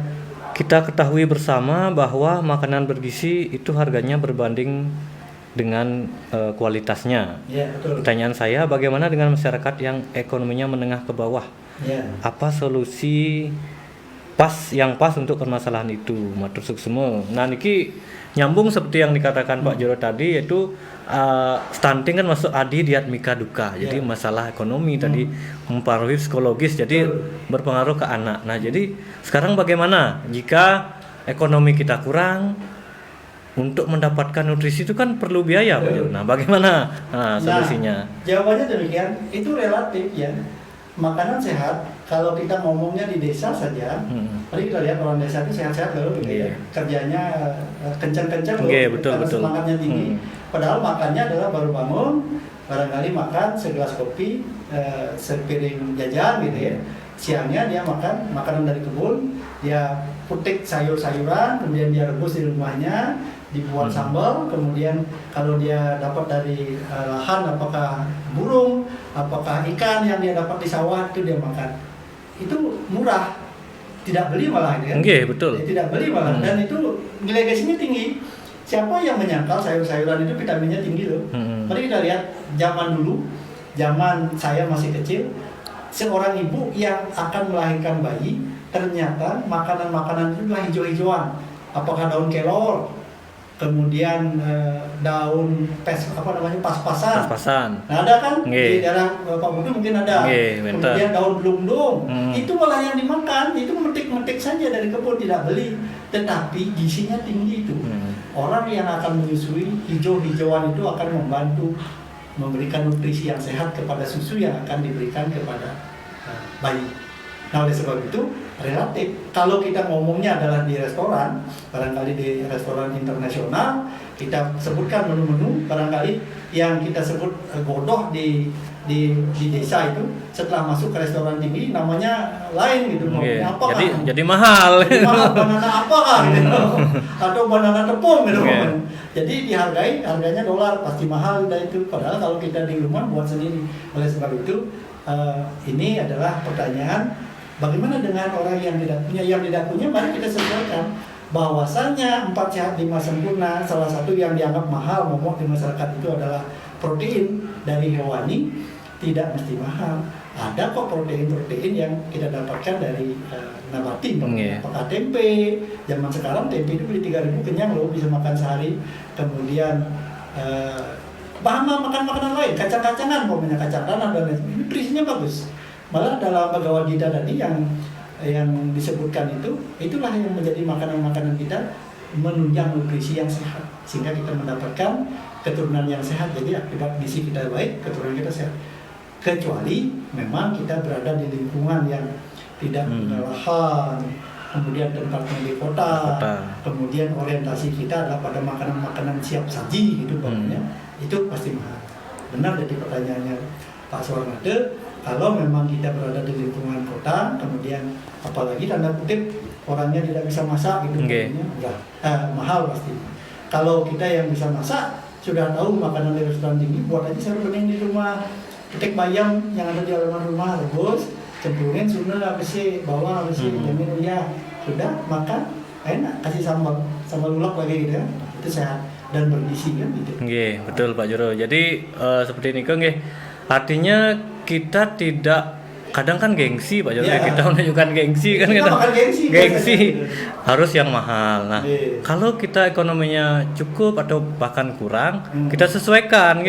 Kita ketahui bersama bahwa makanan bergizi itu harganya berbanding dengan kualitasnya. Ya, betul. Pertanyaan saya, bagaimana dengan masyarakat yang ekonominya menengah ke bawah? Ya. Apa solusi yang pas untuk permasalahan itu? Matur suksema. Nah niki nyambung seperti yang dikatakan Pak Jero tadi, yaitu stunting kan masuk Adi Diatmika Duka. Jadi masalah ekonomi tadi mempengaruhi psikologis, jadi berpengaruh ke anak. Nah jadi sekarang bagaimana jika ekonomi kita kurang? Untuk mendapatkan nutrisi itu kan perlu biaya Pak Jero. Nah bagaimana solusinya? Jawabannya demikian, itu relatif ya. Makanan sehat, kalau kita ngomongnya di desa saja, tadi kita lihat orang desa itu sehat-sehat loh gitu ya. Kerjanya kencang-kencang loh, karena semangatnya tinggi. Padahal makannya adalah baru bangun, barangkali makan segelas kopi, sepiring jajan gitu ya. Siangnya dia makan makanan dari kebun, dia putik sayur-sayuran, kemudian dia rebus di rumahnya, dibuat sambal, kemudian kalau dia dapat dari lahan, apakah burung, apakah ikan yang dia dapat di sawah, itu dia makan. itu murah, tidak beli malah gitu ya. Nggih, betul. Tidak beli malah, dan itu nilai gizinya tinggi. Siapa yang menyangkal sayur-sayuran itu vitaminnya tinggi loh. Mari kita lihat zaman dulu, zaman saya masih kecil, seorang ibu yang akan melahirkan bayi, ternyata makanan-makanan itu adalah hijau-hijauan. Apakah daun kelor, kemudian daun pas-pasan. Nah, ada kan di daerah Pak Budi mungkin ada. Kemudian daun belundung. Itu malah yang dimakan, itu metik-metik saja dari kebun, tidak beli. Tetapi gizinya tinggi itu. Orang yang akan menyusui hijau-hijauan itu akan membantu memberikan nutrisi yang sehat kepada susu yang akan diberikan kepada bayi. Nah, oleh sebab itu relatif. Kalau kita ngomongnya adalah di restoran, barangkali di restoran internasional, kita sebutkan menu-menu, barangkali yang kita sebut godoh di desa itu, setelah masuk ke restoran tinggi namanya lain gitu. Apa jadi mahal. Jadi mahal, banana apa kan gitu. Atau banana tepung gitu. Jadi dihargai, harganya $, pasti mahal dan itu. Padahal kalau kita di rumah buat sendiri. Oleh sebab itu ini adalah pertanyaan, bagaimana dengan orang yang tidak punya? Yang tidak punya, mari kita sesuaikan. Bahwasanya 4 sehat 5 sempurna, salah satu yang dianggap mahal momok di masyarakat itu adalah protein dari hewani. Tidak mesti mahal. Ada kok protein-protein yang kita dapatkan dari nabati. Apakah tempe? Zaman sekarang tempe itu beli 3.000 kenyang loh, bisa makan sehari. Kemudian makan makanan lain, kacang-kacangan, pokoknya kacang tanah dan lain, nutrisinya bagus. Malah dalam Bhagavad Gita tadi yang disebutkan itulah yang menjadi makanan-makanan kita, menunjang nutrisi yang sehat sehingga kita mendapatkan keturunan yang sehat. Jadi akibat gizi kita baik, keturunan kita sehat. Kecuali memang kita berada di lingkungan yang tidak lahan, kemudian tempatnya di kota, kemudian orientasi kita adalah pada makanan-makanan siap saji gitu pokoknya, itu pasti mahal. Benar jadi pertanyaannya Pak Suwarnade, kalau memang kita berada di lingkungan kota, kemudian apalagi tanda kutip orangnya tidak bisa masak gitu, mahal pasti. Kalau kita yang bisa masak, sudah tahu makanan di restoran tinggi, buat aja sayur bening di rumah, petik bayam yang ada di halaman rumah, rebus, cemplungin sunda habis sih, bawang habis sih, jamin ya, sudah makan, enak, kasih sambal ulek lagi gitu ya, itu sehat dan bergizi kan gitu. Betul Pak Juro. Jadi seperti ini kan artinya kita tidak, kadang kan gengsi Pak Juro, kita menunjukkan gengsi kan, kita gengsi harus yang mahal. Nah, kalau kita ekonominya cukup atau bahkan kurang, kita sesuaikan.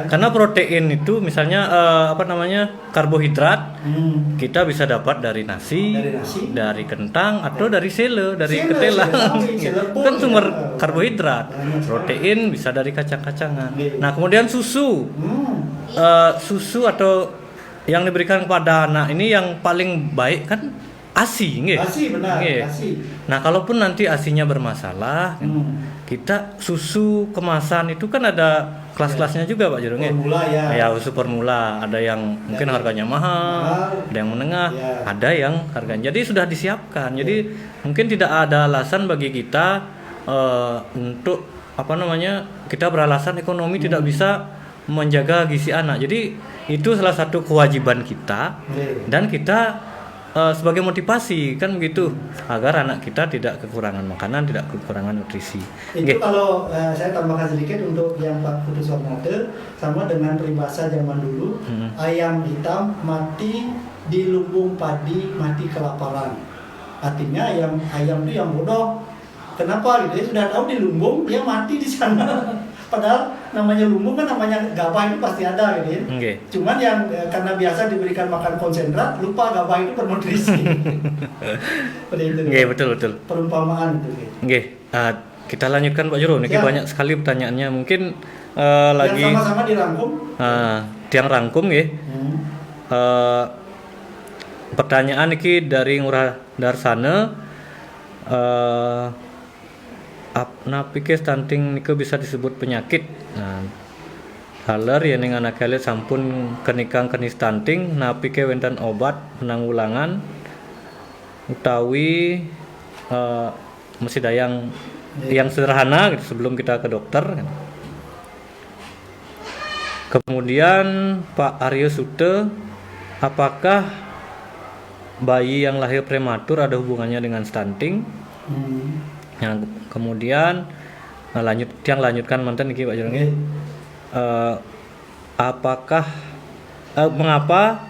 Karena protein itu misalnya karbohidrat, kita bisa dapat dari nasi, dari kentang atau dari sele, dari ketela. Kan sumber karbohidrat. Protein bisa dari kacang-kacangan. Nah, kemudian susu atau yang diberikan kepada anak ini yang paling baik kan ASI, ASI benar, ASI. Nah, kalaupun nanti ASInya bermasalah, kita susu kemasan itu kan ada kelas-kelasnya juga Pak Juro. Formula susu formula, ada yang mungkin harganya mahal, ada yang menengah, ada yang harganya. Jadi sudah disiapkan. Jadi mungkin tidak ada alasan bagi kita untuk kita beralasan ekonomi tidak bisa menjaga gizi anak. Jadi itu salah satu kewajiban kita dan kita sebagai motivasi kan begitu, agar anak kita tidak kekurangan makanan, tidak kekurangan nutrisi. Itu kalau saya tambahkan sedikit untuk yang Pak Putu Suwarnade, sama dengan peribahasa zaman dulu, ayam hitam mati di lumbung padi, mati kelaparan. Artinya ayam itu yang bodoh. Kenapa gitu? Dia sudah tahu di lumbung, dia mati di sana. Padahal namanya lumbung kan, namanya gabah itu pasti ada gitu ya. Cuman yang karena biasa diberikan makan konsentrat, lupa gabah itu bernutrisi. Seperti itu. Betul. Perumpamaan itu. Kita lanjutkan Pak Juro. Ini banyak sekali pertanyaannya. Mungkin lagi yang sama-sama dirangkum. Yang rangkum pertanyaan ini dari Ngurah Darsana. Napike stunting niku bisa disebut penyakit. Nah, haler ya ning anak kalian sampun kenikang keni stunting, napike wenten obat penanggulangan utawi mesti dayang yang sederhana gitu, sebelum kita ke dokter. Kemudian Pak Aryo Sute, apakah bayi yang lahir prematur ada hubungannya dengan stunting. Hmm. Yang kemudian lanjutkan mantan iki Pak Jurang. Oke. Apakah mengapa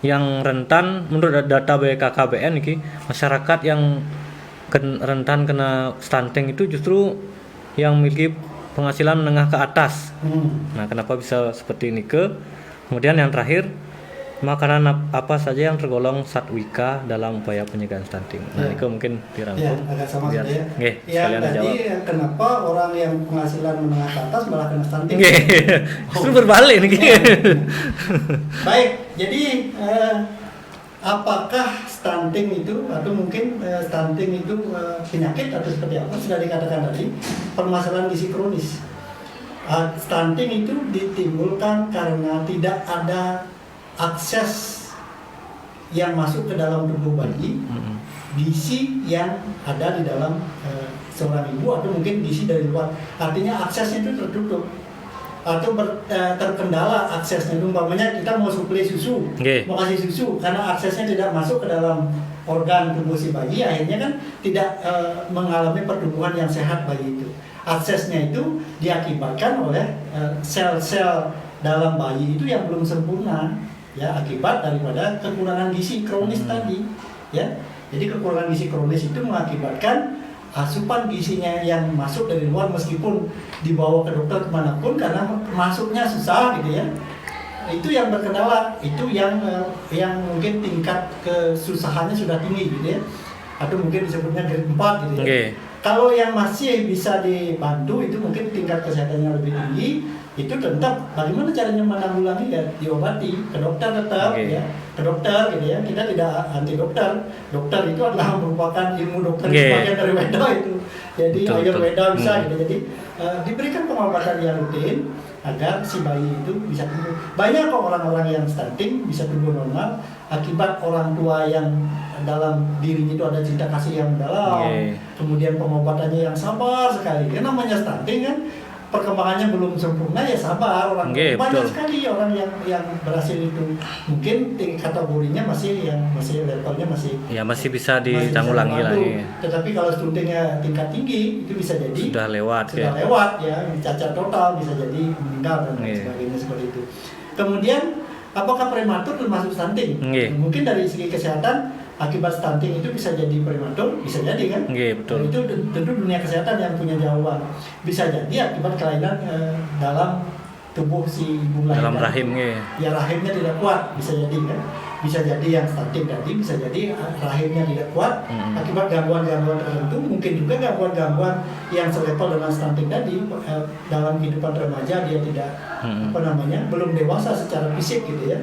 yang rentan menurut data BKKBN iki masyarakat yang rentan kena stunting itu justru yang memiliki penghasilan menengah ke atas. Nah, kenapa bisa seperti ini kemudian yang terakhir, makanan apa saja yang tergolong satwika dalam upaya pencegahan stunting. Nah, Ya. itu mungkin Ya, dirangkum. agak sama Biar- gitu ya. Nggih, Ya, sekalian tadi dijawab. kenapa orang yang penghasilan menengah ke atas malah kena stunting? Nggih, justru berbalik nih. Baik, jadi apakah stunting itu atau mungkin stunting itu penyakit atau seperti apa sudah dikatakan tadi permasalahan gizi kronis. Stunting itu ditimbulkan karena tidak ada akses yang masuk ke dalam tubuh bayi, gizi yang ada di dalam seorang ibu atau mungkin gizi dari luar. Artinya aksesnya itu tertutup atau terkendala aksesnya. Umpamanya kita mau suplai susu, Oke. mau kasih susu, karena aksesnya tidak masuk ke dalam organ tubuh si bayi, akhirnya kan tidak mengalami pertumbuhan yang sehat bayi itu. Aksesnya itu diakibatkan oleh sel-sel dalam bayi itu yang belum sempurna, ya, akibat daripada kekurangan gizi kronis tadi, ya. Jadi kekurangan gizi kronis itu mengakibatkan asupan gizinya yang masuk dari luar, meskipun dibawa ke dokter kemanapun karena masuknya susah gitu ya, itu yang berkendala, itu yang mungkin tingkat kesusahannya sudah tinggi gitu ya, atau mungkin disebutnya grade 4 gitu ya. Oke. Kalau yang masih bisa dibantu itu mungkin tingkat kesehatannya lebih tinggi, itu tetap bagaimana caranya menanggulangi, ya diobati, ke dokter tetap, Oke. ya, ke dokter gitu ya. Kita tidak anti dokter. Dokter itu adalah merupakan ilmu dokter Oke. sebagian dari Weda itu. Jadi Betul, Ayurveda betul. bisa gitu. Jadi diberikan pengobatan yang rutin agar si bayi itu bisa tumbuh. Banyak kok orang-orang yang stunting bisa tumbuh normal akibat orang tua yang dalam dirinya itu ada cinta kasih yang mendalam, Oke. kemudian pengobatannya yang sabar sekali. Kan namanya stunting kan perkembangannya belum sempurna, ya sabar orang. Oke, Banyak betul. sekali orang yang berhasil itu. Mungkin kategorinya masih levelnya masih Ya masih bisa masih bisa ditanggulangi dibantu. lagi. Tetapi kalau stuntingnya tingkat tinggi itu bisa jadi Sudah lewat sudah ya. lewat ya, cacat total, bisa jadi meninggal dan lain Iya. sebagainya seperti itu. Kemudian apakah prematur termasuk stunting? Iya. Mungkin dari segi kesehatan akibat stunting itu bisa jadi prematur, bisa jadi kan? Nggih, betul. Itu tentu dunia kesehatan yang punya jawaban. Bisa jadi akibat kelainan dalam tubuh si ibu Dalam melahirkan. rahim nggih. Ya rahimnya tidak kuat, bisa jadi kan? Bisa jadi yang stunting tadi, bisa jadi rahimnya tidak kuat akibat gangguan-gangguan tertentu. Mungkin juga gangguan-gangguan yang selevel dengan stunting tadi, dalam kehidupan remaja dia tidak belum dewasa secara fisik gitu ya,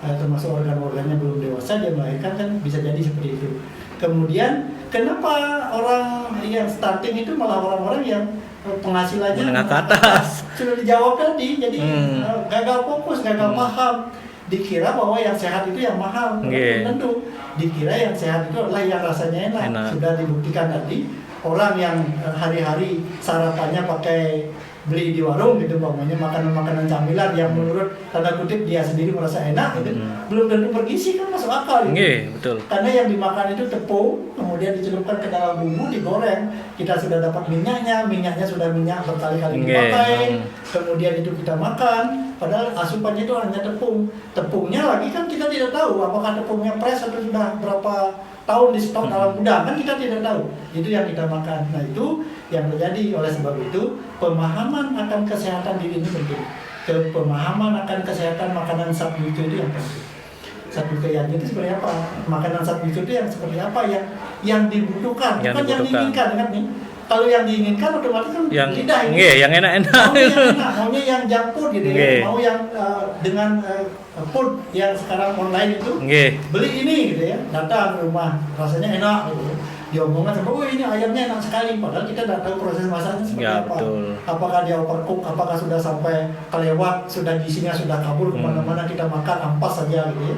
termasuk organ-organnya belum dewasa, dia melahirkan, kan bisa jadi seperti itu. Kemudian kenapa orang yang stunting itu malah orang-orang yang penghasilannya Menengah ke atas. sudah dijawab tadi, jadi gagal fokus, gagal Hmm. paham, dikira bahwa yang sehat itu yang mahal. Nggih. Belum tentu, dikira yang sehat itu adalah yang rasanya enak. Enak. Sudah dibuktikan tadi, orang yang hari-hari sarapannya pakai beli di warung gitu, umpamanya makanan-makanan camilan yang menurut tanda kutip dia sendiri merasa enak gitu, belum tentu bergizi, kan masuk akal gitu. Nggih, betul. Karena yang dimakan itu tepung, kemudian dicelupkan ke dalam bumbu, digoreng. Kita sudah dapat minyaknya sudah minyak berkali-kali Nggih, dipakai. Kemudian itu kita makan, padahal asupannya itu hanya tepung. Tepungnya lagi kan kita tidak tahu apakah tepungnya fresh atau sudah berapa tahun di stok dalam gudang, kan kita tidak tahu. Itu yang kita makan. Nah, itu yang terjadi. Oleh sebab itu, pemahaman akan kesehatan diri ini penting. Pemahaman akan kesehatan makanan satwika itu yang penting. Satwika yang itu seperti apa? Makanan satwika itu yang seperti apa yang dibutuhkan, Yang bukan yang dibutuhkan. diinginkan, ingat nih. Kalau yang diinginkan otomatis kan Yang lidah ini. nggih, yang enak-enak. Maunya yang enak, maunya yang junk food gitu ya. Nggih. Mau yang dengan food yang sekarang online itu, Nggih. beli ini gitu ya, datang ke rumah, rasanya enak gitu ya. Diomongkan sampai, oh ini ayamnya enak sekali, padahal kita tidak tahu proses masaknya seperti Ya, apa. betul. Apakah dia overcook, apakah sudah sampai kelewat, sudah gizinya sudah kabur kemana-mana, kita makan ampas saja gitu ya.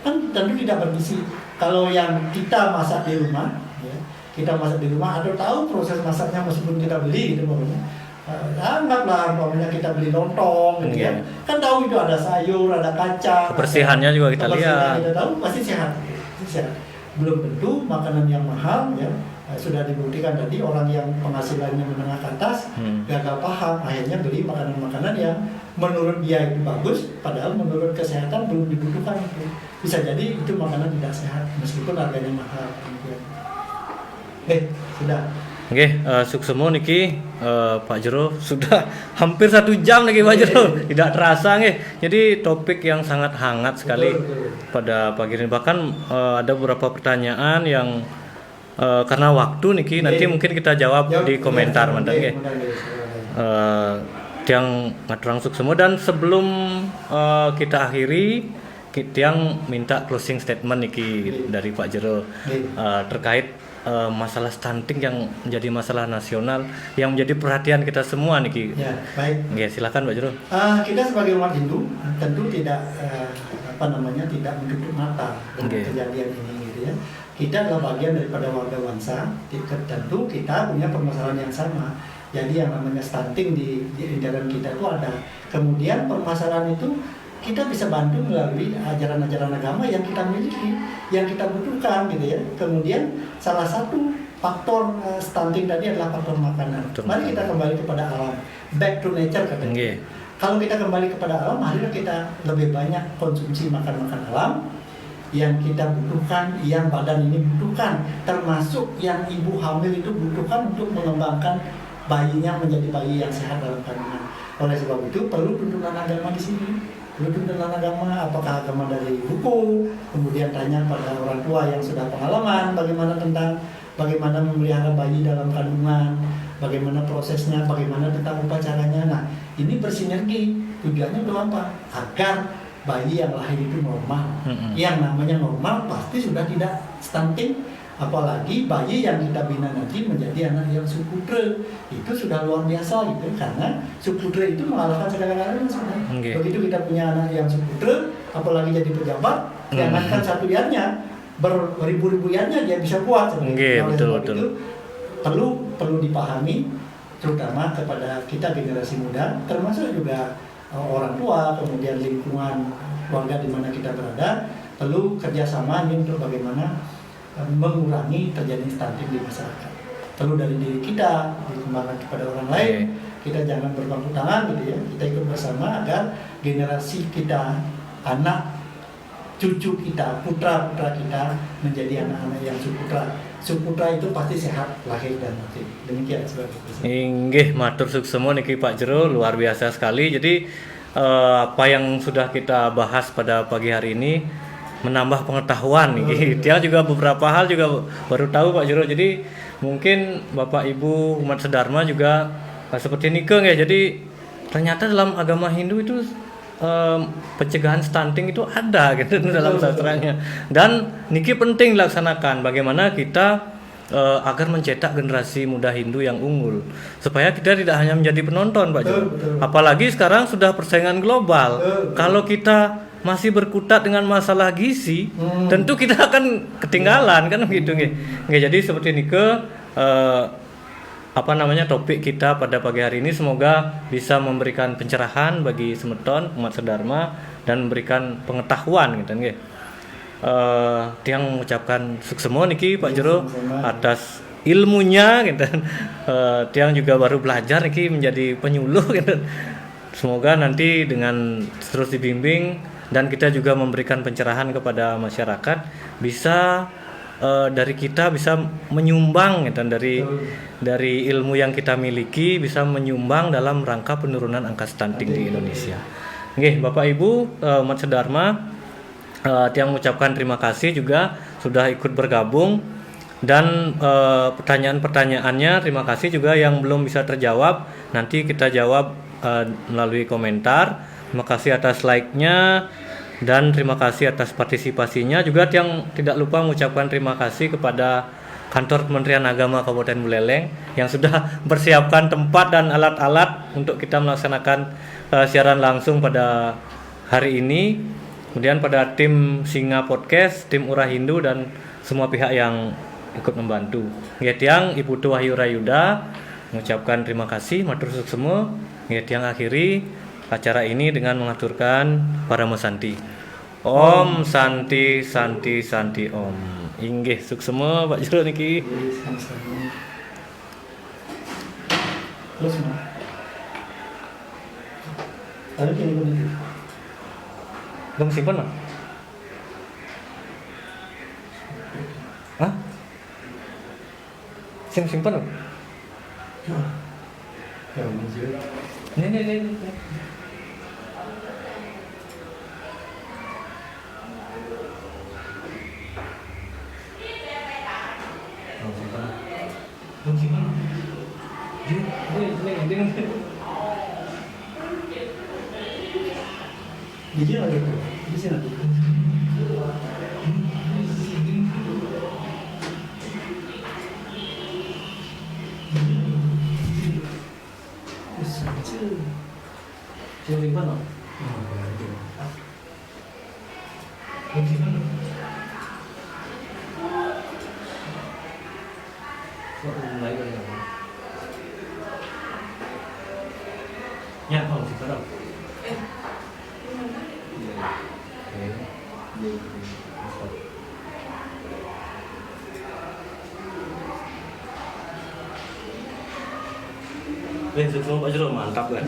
Kan tentu tidak bergizi. Kalau yang kita masak di rumah, ya, kita masak di rumah, atau tahu proses masaknya meskipun kita beli gitu pokoknya. Anggaplah umpamanya kita beli lontong gitu ya. Kan tahu itu ada sayur, ada kacang. Kebersihannya juga kita kebersihannya lihat. kita tahu pasti sehat. sehat. Belum tentu makanan yang mahal ya. Sudah dibuktikan tadi orang yang penghasilannya menengah ke atas gagal paham, akhirnya beli makanan-makanan yang menurut dia itu bagus, padahal menurut kesehatan belum dibutuhkan itu. Bisa jadi itu makanan tidak sehat meskipun harganya mahal. Sudah. Oke, suksemo niki Pak Jero sudah hampir 1 jam lagi Pak Jero. Tidak terasa nih. Jadi topik yang sangat hangat sekali pada pagi ini. Bahkan ada beberapa pertanyaan yang karena waktu niki nanti mungkin kita jawab di komentar mantan nggih. Tiang maturang suksemo, dan sebelum kita akhiri Tiang minta closing statement niki dari Pak Jero terkait masalah stunting yang menjadi masalah nasional yang menjadi perhatian kita semua niki. Ya, baik. Ya, silakan Pak Jero. Kita sebagai umat Hindu tentu tidak tidak menutup mata dengan kejadian ini gitu ya. Kita adalah bagian daripada warga bangsa, tentu kita punya permasalahan yang sama. Jadi yang namanya stunting di dalam kita itu ada. Kemudian permasalahan itu kita bisa bantu melalui ajaran-ajaran agama yang kita miliki, yang kita butuhkan gitu ya. Kemudian salah satu faktor stunting tadi adalah faktor makanan. Mari kita kembali kepada alam, back to nature katanya. Kalau kita kembali kepada alam, marilah kita lebih banyak konsumsi makan alam yang kita butuhkan, yang badan ini butuhkan, termasuk yang ibu hamil itu butuhkan untuk mengembangkan bayinya menjadi bayi yang sehat dalam kandungan. Oleh sebab itu perlu tuntunan agama di sini. Perlu tuntunan agama, apakah agama dari buku, kemudian tanya pada orang tua yang sudah pengalaman bagaimana tentang bagaimana memelihara bayi dalam kandungan, bagaimana prosesnya, bagaimana tentang upacaranya. Nah, ini bersinergi. Tujuannya untuk apa? Agar bayi yang lahir itu normal. Yang namanya normal pasti sudah tidak stunting. Apalagi bayi yang kita bina nanti menjadi anak yang suputra, itu sudah luar biasa gitu, karena suputra itu mengalahkan segala-galanya sudah. Begitu kita punya anak yang suputra, apalagi jadi pejabat, jangankan satu yannya, beribu-ribu yannya dia bisa kuat. Betul. Itu perlu dipahami, terutama kepada kita generasi muda, termasuk juga orang tua, kemudian lingkungan keluarga di mana kita berada, perlu kerjasama ini untuk bagaimana mengurangi terjadi stunting di masyarakat. Perlu dari diri kita, dikembangkan kepada orang lain. Kita jangan berpangku tangan gitu ya. Kita ikut bersama agar generasi kita, anak cucu kita, putra-putra kita menjadi anak-anak yang suputra. Suputra itu pasti sehat lahir dan mati. Demikian sebagai pesan. Inggih matur suksemo niki Pak Jero, luar biasa sekali. Jadi apa yang sudah kita bahas pada pagi hari ini menambah pengetahuan nih. Dia juga beberapa hal juga baru tahu Pak Jero. Jadi mungkin Bapak Ibu umat sedharma juga seperti nike ya. Jadi ternyata dalam agama Hindu itu pencegahan stunting itu ada gitu dalam sastranya. Dan niki penting dilaksanakan bagaimana kita agar mencetak generasi muda Hindu yang unggul, supaya kita tidak hanya menjadi penonton Pak Jero. Apalagi sekarang sudah persaingan global. Kalau kita masih berkutat dengan masalah gizi, tentu kita akan ketinggalan kan gitu nggih. Jadi seperti nike topik kita pada pagi hari ini semoga bisa memberikan pencerahan bagi semeton umat sedharma dan memberikan pengetahuan gitu nggih. Tiang mengucapkan suksemo niki Pak Jero atas ilmunya gitu. Tiang juga baru belajar niki menjadi penyuluh gitu. Semoga nanti dengan terus dibimbing dan kita juga memberikan pencerahan kepada masyarakat, bisa dari kita bisa menyumbang gitu, dari ilmu yang kita miliki bisa menyumbang dalam rangka penurunan angka stunting di Indonesia. Nggih, Bapak Ibu umat sedharma, Tiang mengucapkan terima kasih juga sudah ikut bergabung, dan pertanyaan-pertanyaannya terima kasih juga yang belum bisa terjawab nanti kita jawab melalui komentar. Terima kasih atas like-nya dan terima kasih atas partisipasinya. Juga yang tidak lupa mengucapkan terima kasih kepada Kantor Kementerian Agama Kabupaten Buleleng yang sudah mempersiapkan tempat dan alat-alat untuk kita melaksanakan siaran langsung pada hari ini. Kemudian pada tim Singa Podcast, tim Ura Hindu dan semua pihak yang ikut membantu. Tiang Ibu Tu Wahyu Rayuda mengucapkan terima kasih, matur suksemo. Tiang akhiri acara ini dengan mengaturkan para mesanti. Om Santi Santi Santi Om. Inggih suksema Pak Jero niki. Jadi sama-sama. Terus mah. Tadi pilih begitu. Belum simpen no? Hah? Simpen no? Ya, ini juga. Nih. Belum simpen. Ini. Di sini ada tuh. Di sini ada. Belum simpen no? Belum simpen no? Mulai dari apa? Ya, belum simpen no? Sukses Pak Jero, mantap gak?